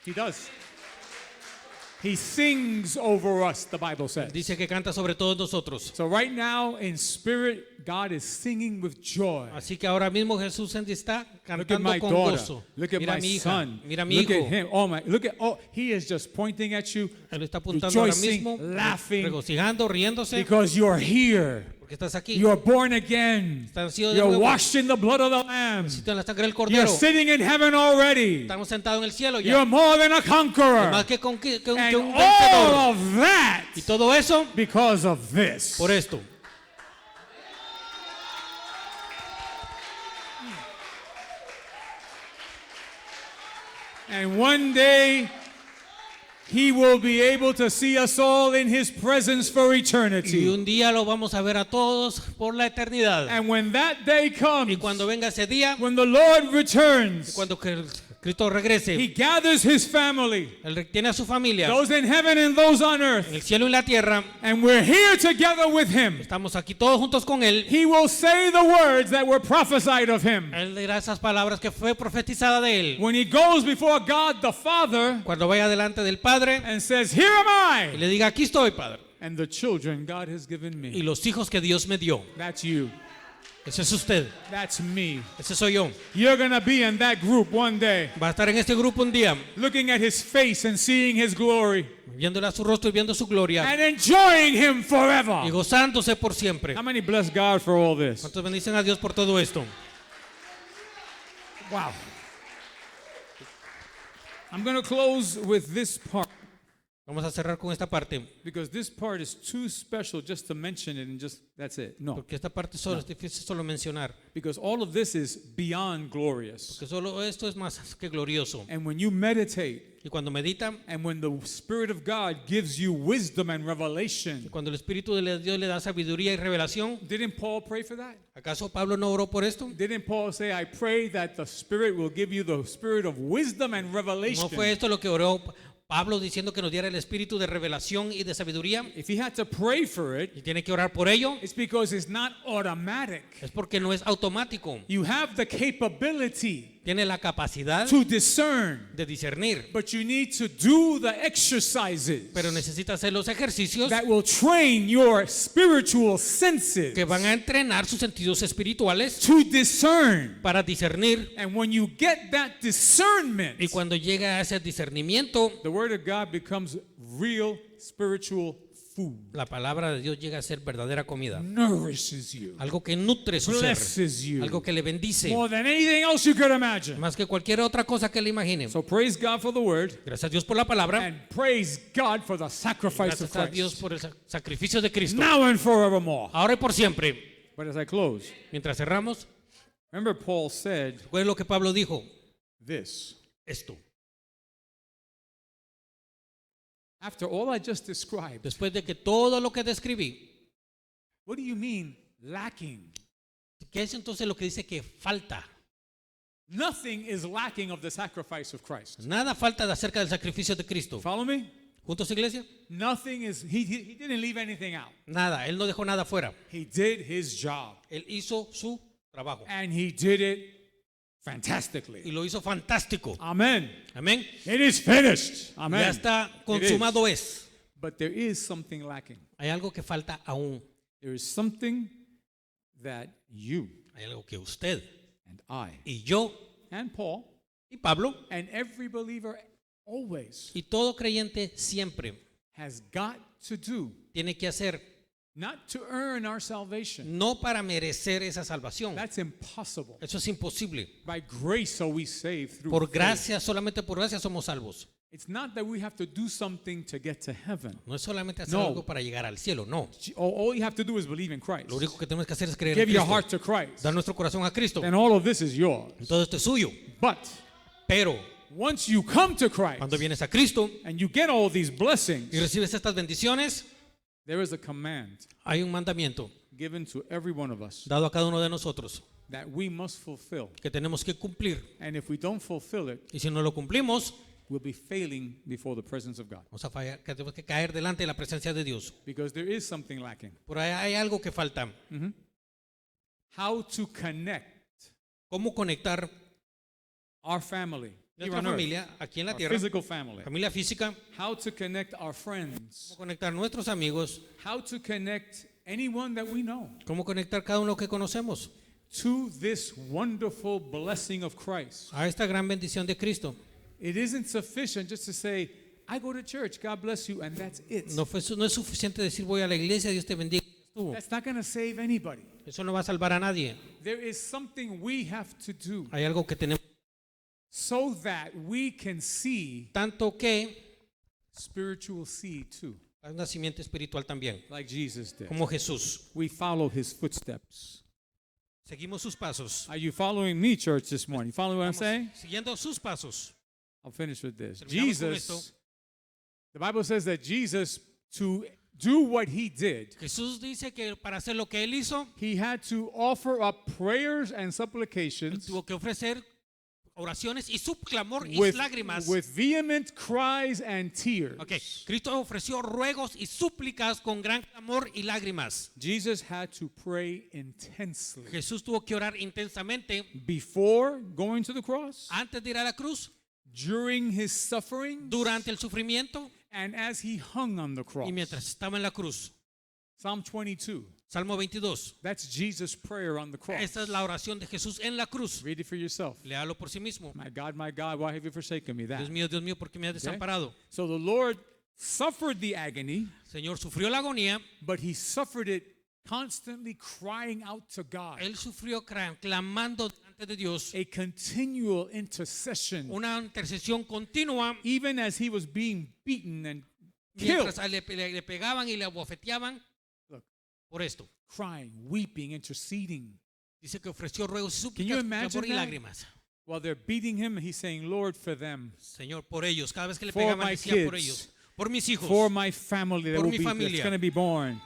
He does. He sings over us, the Bible says.
Dice que canta sobre todos nosotros.
So right now, in spirit, God is singing with joy.
Así que ahora mismo Jesús está
Look at my
cantando con
daughter.
gozo.
Look at
Mira a
my
mi hija,
son.
mira a mi
Look
hijo.
at him. Oh my! Look at he is just pointing at you
Él está apuntando ahora
rejoicing,
mismo,
laughing,
regocijando, riéndose,
because you're here.
porque estás aquí.
You're born again.
Están sido de
You're
nuevo.
washed in the blood of the Lamb.
Está en la sangre del
You're
Cordero.
sitting in heaven already.
Estamos sentados en el cielo ya.
You're more than a conqueror.
Más que un
And
vencedor.
all of that
Y todo eso
because of this.
por esto.
And one day, He will be able to see us all in His presence for
Y
eternity.
un día lo vamos a ver a todos por la eternidad.
And when that day comes,
Y cuando venga ese día,
when the Lord returns,
cuando Cristo regrese,
He gathers His family,
Él tiene a su familia,
those in heaven and those on
en
earth,
el cielo y la tierra.
and we're here together with Him.
Estamos aquí todos juntos con Él.
He will say the words that were prophesied of Him.
Él dirá esas palabras que fue profetizada de Él.
When He goes before God the Father
Cuando vaya delante del Padre
and says, "Here am
y
I,"
le diga, aquí estoy, Padre.
and the children God has given
Y
me.
los hijos que Dios me dio.
That's you.
Ese es usted.
That's me.
Ese soy yo.
You're going to be in that group one day,
Va a estar en este grupo un día,
looking at His face and seeing His glory
viéndole a su rostro y viendo su gloria.
and enjoying Him
Y
forever.
gozándose por siempre.
How many bless God for all this?
¿Cuántos bendicen a Dios por todo esto?
Wow. I'm going to close with this part
Vamos a cerrar con esta parte,
because this part is too special just to mention it and just that's it. No,
porque esta parte solo es difícil solo mencionar,
because all of this is beyond glorious.
porque solo esto es más que glorioso.
And when you meditate
Y cuando meditan,
and when the Spirit of God gives you wisdom and revelation,
cuando el Espíritu de Dios le da sabiduría y revelación,
didn't Paul pray for that?
¿acaso Pablo no oró por esto?
Didn't Paul say, I pray that the Spirit will give you the spirit of wisdom and revelation?
¿No fue esto lo que oró Pablo diciendo que nos diera el espíritu de revelación y de sabiduría?
If he had to pray for it,
Y tiene que orar por ello.
it's because it's not automatic.
Es porque no es automático.
You have the capability
Tiene la capacidad
to discern,
de discernir,
but you need to do the exercises
pero necesita hacer los ejercicios
that will train your spiritual senses
que van a entrenar sus sentidos espirituales
to discern.
para discernir.
And when you get that discernment,
Y cuando llega a ese discernimiento,
the Word of God becomes real spiritual food,
La palabra de Dios llega a ser verdadera comida.
nourishes you,
Algo que nutre su ser.
blesses you,
Algo que le bendice.
more than anything else you could imagine.
Más que cualquier otra cosa que le imagine.
So praise God for the word,
Gracias a Dios por la palabra.
and praise God for the sacrifice of
Gracias a Dios
Christ,
por el sacrificio de Cristo.
now and forevermore.
Ahora y por siempre.
But as I close,
Mientras cerramos,
remember Paul said
fue lo que Pablo dijo.
this.
Esto.
After all I just described,
Después de que todo lo que describí,
what do you mean lacking?
¿qué es entonces lo que dice que falta?
Nothing is lacking of the sacrifice of Christ.
Nada falta de acerca del sacrificio de Cristo.
Follow me?
¿Juntos, iglesia?
Nothing is, he didn't leave anything out.
Nada, Él no dejó nada fuera.
He did his job,
Él hizo su trabajo
and he did it
y
fantastically.
lo hizo fantástico.
Amen.
Amén.
It is finished.
Ya
Amen.
está
It
consumado
is.
es.
But there is something lacking.
Hay algo que falta aún.
There is something that you
Hay algo que usted
and I
y yo
and Paul
y Pablo
and every believer always
y todo creyente siempre
has got to do,
tiene que hacer,
not to earn our salvation.
no para merecer esa salvación.
That's impossible.
Eso es imposible.
By grace are we saved through
Por
faith.
gracia, solamente por gracia somos salvos.
It's not that we have to do something to get to heaven.
No es solamente hacer
No.
algo para llegar al cielo, no.
All you have to do is believe in Christ.
Lo único que tenemos que hacer es creer en
Give your
Cristo.
heart to Christ.
Dar nuestro corazón a Cristo.
Then all of this is yours.
Todo esto es suyo.
But
Pero
once you come to
cuando
Christ
vienes a Cristo
and you get all these
y
blessings,
recibes estas bendiciones,
there is a command
hay un mandamiento
given to every one of us
dado a cada uno de nosotros
that we must fulfill.
que tenemos que cumplir.
And if we don't fulfill it,
Y si no lo cumplimos,
we'll be failing before the presence of God.
vamos a fallar, que tenemos que caer delante de la presencia de Dios.
Because there is something lacking.
Por ahí hay algo que falta.
How to connect
¿Cómo conectar
our family, here
nuestra
on earth,
familia aquí en la
our
tierra?
physical family.
Familia física.
How to connect our friends.
¿Cómo conectar nuestros amigos?
How to connect anyone that we know
¿Cómo conectar cada uno que conocemos
to this wonderful blessing of Christ.
a esta gran bendición de Cristo?
It isn't sufficient just to say, I go to church, God bless you, and that's it.
No es suficiente decir voy a la iglesia, Dios te bendiga. Estuvo.
That's not going to save anybody.
Eso no va a salvar a nadie.
There is something we have to do
Hay algo que tenemos
so that we can see
tanto que
spiritual seed too,
hay un nacimiento espiritual también,
like Jesus did.
como Jesús.
We follow his footsteps.
Seguimos sus pasos.
Are you following me, church, this morning? You following what I'm
Estamos
saying?
siguiendo sus pasos.
I'll finish with this.
Terminamos con
Jesus, the Bible says that Jesus, to do what he did,
Jesús dice que para hacer lo que él hizo,
he had to offer up prayers and
él
supplications
tuvo que ofrecer oraciones y su clamor y
with,
lágrimas.
with vehement cries and tears.
Okay. Cristo ofreció ruegos y súplicas con gran clamor y lágrimas.
Jesus had to pray intensely
Jesús tuvo que orar intensamente
before going to the cross,
antes de ir a la cruz,
during his suffering,
durante el sufrimiento
and as he hung on the cross.
y mientras estaba en la cruz.
Psalm 22.
Salmo 22.
That's Jesus' prayer on the cross.
Esta es la oración de Jesús en la cruz.
Read it for yourself.
Léalo por sí mismo.
My God, why have you forsaken me? That.
Dios mío, ¿por qué me has desamparado?
So the Lord suffered the agony,
Señor sufrió la agonía.
but he suffered it constantly crying out to God.
Él sufrió clamando delante de Dios.
A continual intercession,
Una intercesión continua.
even as he was being beaten and killed.
Mientras le pegaban y le abofeteaban.
Look.
Por esto.
Crying, weeping, interceding.
Dice que ofreció ruegos y
Can you
súplicas,
imagine
clamor y
that?
lágrimas.
While they're beating him, he's saying, Lord, for them,
Señor, por ellos. Cada vez que le
For
pegaban
my
decía por
kids.
ellos. Por mis hijos.
for my family that
Por
will
mi
be, that's
familia.
going to be born.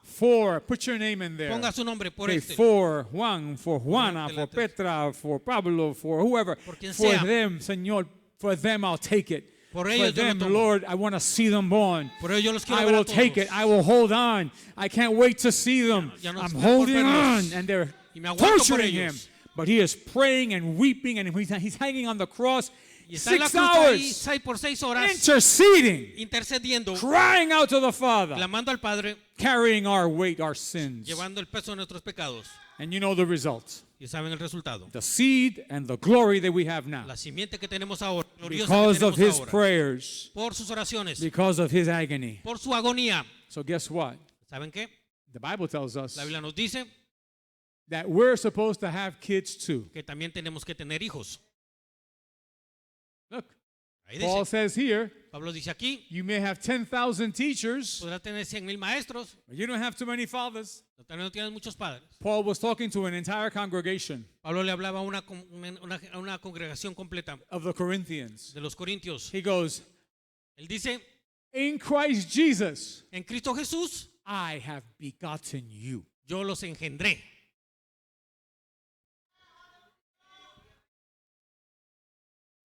For, put your name in there.
Ponga su nombre por
Okay,
este.
for Juan, for Juana, for
delante.
Petra, for Pablo, for whoever.
Por quien
For
sea.
them, Señor, for them I'll take it.
Por
For
ellos yo lo
them,
tomo.
Lord, I want to see them born.
Por ellos yo los quiero
I
ver a
will take
todos.
it. I will hold on. I can't wait to see them.
Ya no
I'm
espero por
holding
verlos.
on. And they're
Y me aguanto por
torturing him.
ellos.
But he is praying and weeping, and he's hanging on the cross
Y está en la
6
cruz ahí
hours,
6 por 6 horas
interceding,
intercediendo,
crying out to the Father,
clamando al Padre,
carrying our weight, our sins.
llevando el peso de nuestros pecados.
And you know the result.
Y saben el resultado.
The seed and the glory that we have now.
La simiente que tenemos ahora, gloriosa
Because
que
of
tenemos
his
ahora,
prayers,
por sus oraciones,
because of his agony.
por su agonía.
So guess what?
¿Saben qué?
The Bible tells us
La Biblia nos dice
that we're supposed to have kids too.
que también tenemos que tener hijos.
Look,
Ahí
Paul
dice,
says here,
Pablo dice aquí,
you may have 10,000 teachers,
podrás tener 100,000 maestros,
but you don't have too many fathers.
pero no tienes muchos padres.
Paul was talking to an entire congregation
Pablo le hablaba a una congregación completa
of the Corinthians.
de los corintios.
He goes,
Él dice,
in Christ Jesus,
en Cristo Jesús,
I have begotten you.
yo los engendré.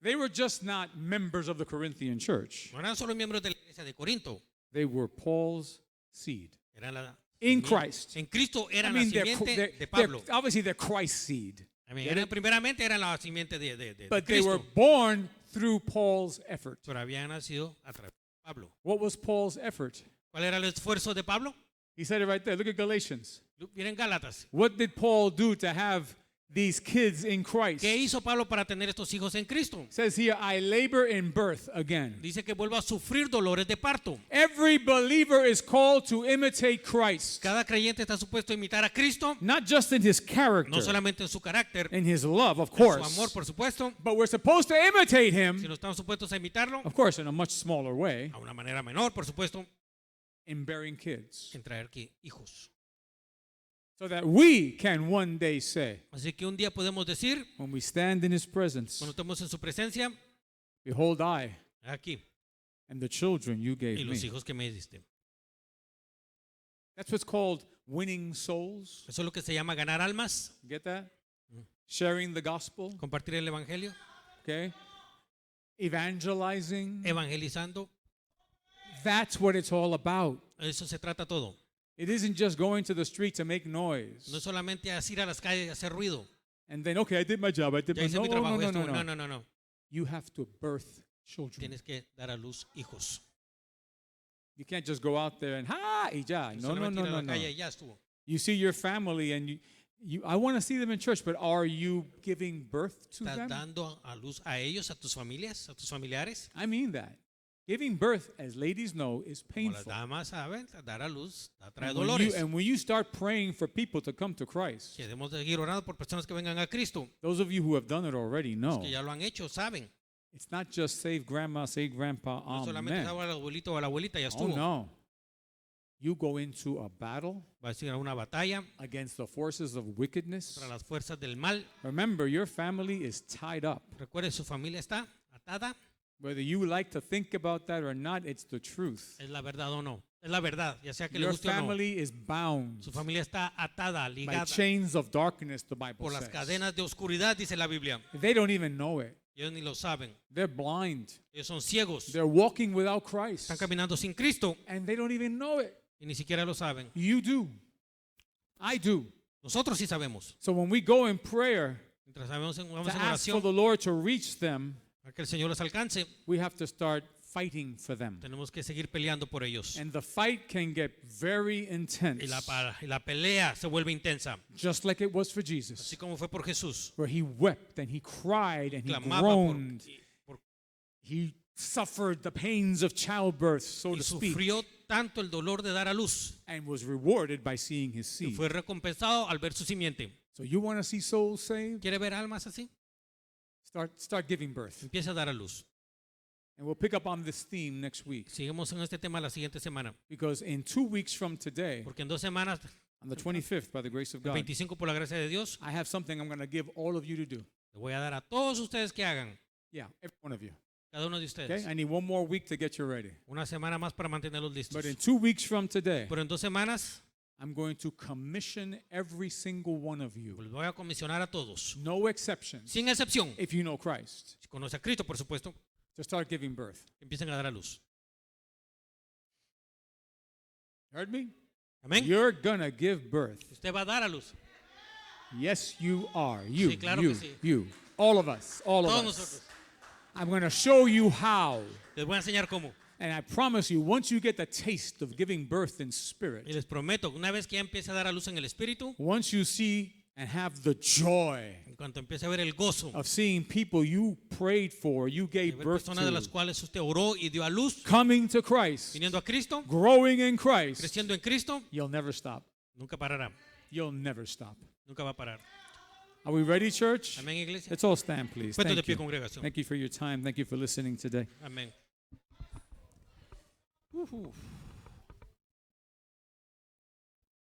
They were just not members of the Corinthian church.
No eran solo miembros de la iglesia de Corinto,
They were Paul's seed.
eran
In Christ.
en Cristo
I
eran la
mean,
simiente de Pablo.
obviously they're Christ's seed.
Primeramente eran la simiente de
But they were
Cristo,
born through Paul's effort.
pero habían nacido a través de Pablo.
What was Paul's effort?
¿Cuál era el esfuerzo de Pablo?
He said it right there. Look at Galatians.
Miren Gálatas.
What did Paul do to have these kids in Christ?
¿Qué hizo Pablo para tener estos hijos en Cristo?
It says here, I labor in birth again.
Dice que vuelva a sufrir dolores de parto.
Every believer is called to imitate Christ,
Cada creyente está supuesto a imitar a Cristo,
not just in his character,
no solamente en su carácter,
in his love, of
en su
course,
amor, por supuesto,
but we're supposed to imitate him,
sino estamos supuestos a imitarlo
of course, in a much smaller way,
a una manera menor, por supuesto,
in bearing kids,
en traer hijos.
so that we can one day say,
Así que un día podemos decir,
when we stand in his presence,
cuando estamos en su presencia,
behold, I
aquí,
and the children you
y
gave
los
me.
hijos que me diste.
That's what's called winning souls.
Eso es lo que se llama ganar almas,
Get that? Sharing the gospel,
compartir el evangelio,
okay? Evangelizing.
evangelizando.
That's what it's all about.
Eso se trata todo.
It isn't just going to the street to make noise.
No es solamente es ir a las calles y hacer ruido.
And then, okay, I did my job. I did
Ya
my
hice mi
no,
trabajo.
no,
ya
no,
estuvo.
no,
No,
no.
no, no.
You have to birth children.
Tienes que dar a luz hijos.
You can't just go out there and ha y ya. No, no,
Solamente
no,
ir a
no,
la
no.
calle y ya estuvo.
You see your family and I want to see them in church, but are you giving birth to
¿Estás
them?
dando a luz a ellos, a tus familias, a tus familiares?
I mean that. Giving birth, as ladies know, is
Como las
painful.
damas saben, dar a luz trae
And when,
dolores.
and when you start praying for people to come to Christ,
Que debemos de seguir orando por personas que vengan a Cristo.
those of you who have done it already
Los
know
que ya lo han hecho saben.
it's not just save grandma, save grandpa,
No solamente
amen.
salva al abuelito o a la abuelita, ya
Oh
estuvo.
no. You go into a battle
Va a ser una batalla
against the forces of wickedness.
contra las fuerzas del mal.
Remember, your family is tied up.
Recuerde, su familia está atada.
Whether you like to think about that or not, it's the truth.
Es la verdad o no. Es la verdad, ya sea que le
Your
guste o no.
family is bound
Su familia está atada,
by
ligada
chains of darkness, the Bible
por las
says.
cadenas de oscuridad, dice la Biblia.
They don't even know it.
Ellos ni lo saben.
They're blind.
Ellos son ciegos.
They're walking without Christ.
Están caminando sin Cristo
And they don't even know it.
y ni siquiera lo saben.
You do. I do.
Nosotros sí sabemos.
So when we go in prayer
Mientras vamos
to
en
ask for
oración
the Lord to reach them,
para que el Señor los alcance,
we have to start fighting for them.
tenemos que seguir peleando por ellos.
And the fight can get very intense,
Y la pelea se vuelve intensa,
just like it was for Jesus,
así como fue por Jesús.
where he wept and he cried and he
Clamaba
groaned.
por-
He suffered the pains of childbirth, so
y
to speak,
sufrió tanto el dolor de dar a luz
and was rewarded by seeing his
y
seed.
fue recompensado al ver su simiente.
So you want to see souls saved?
¿Quiere ver almas así?
Start giving birth.
Empieza a dar a luz.
And we'll pick up on this theme next week,
Seguimos en este tema la siguiente semana,
because in 2 weeks from today,
porque en 2 semanas,
on the 25th, by the grace of
el
God,
25 por la gracia de Dios,
I have something I'm going to give all of you to do.
le voy a dar a todos ustedes que hagan,
Yeah, every one of you.
cada uno de
Okay?
ustedes,
I need one more week to get you ready.
una semana más para mantenerlos listos.
But in 2 weeks from today,
Pero en 2 semanas,
I'm going to commission every single one of you,
los voy a comisionar a todos,
no exceptions,
sin excepción,
if you know Christ,
si conoce a Cristo, por supuesto,
to start giving birth.
que empiecen a dar a luz.
Heard me?
Amén.
You're going to give birth.
Usted va a dar a luz.
Yes, you are. You,
Sí, claro
you,
que sí.
you. All of us. All of
Todos
us.
nosotros.
I'm going to show you how.
Les voy a enseñar cómo.
And I promise you, once you get the taste of giving birth in
Y
spirit,
les prometo, una vez que ya empiece a dar a luz en el Espíritu,
once you see and have the joy
cuanto empiece a ver el gozo
of seeing people you prayed for, you
de
gave
ver
birth
personas de las
to,
cuales usted oró y dio a luz,
coming to Christ,
viniendo a Cristo,
growing in Christ,
creciendo en Cristo,
you'll never stop.
nunca parará,
You'll never stop.
nunca va a parar.
Are we ready, church?
Amén, iglesia.
Let's all stand, please.
Puestos de
Thank
pie,
you.
congregación.
Thank you for your time. Thank you for listening today.
Amén.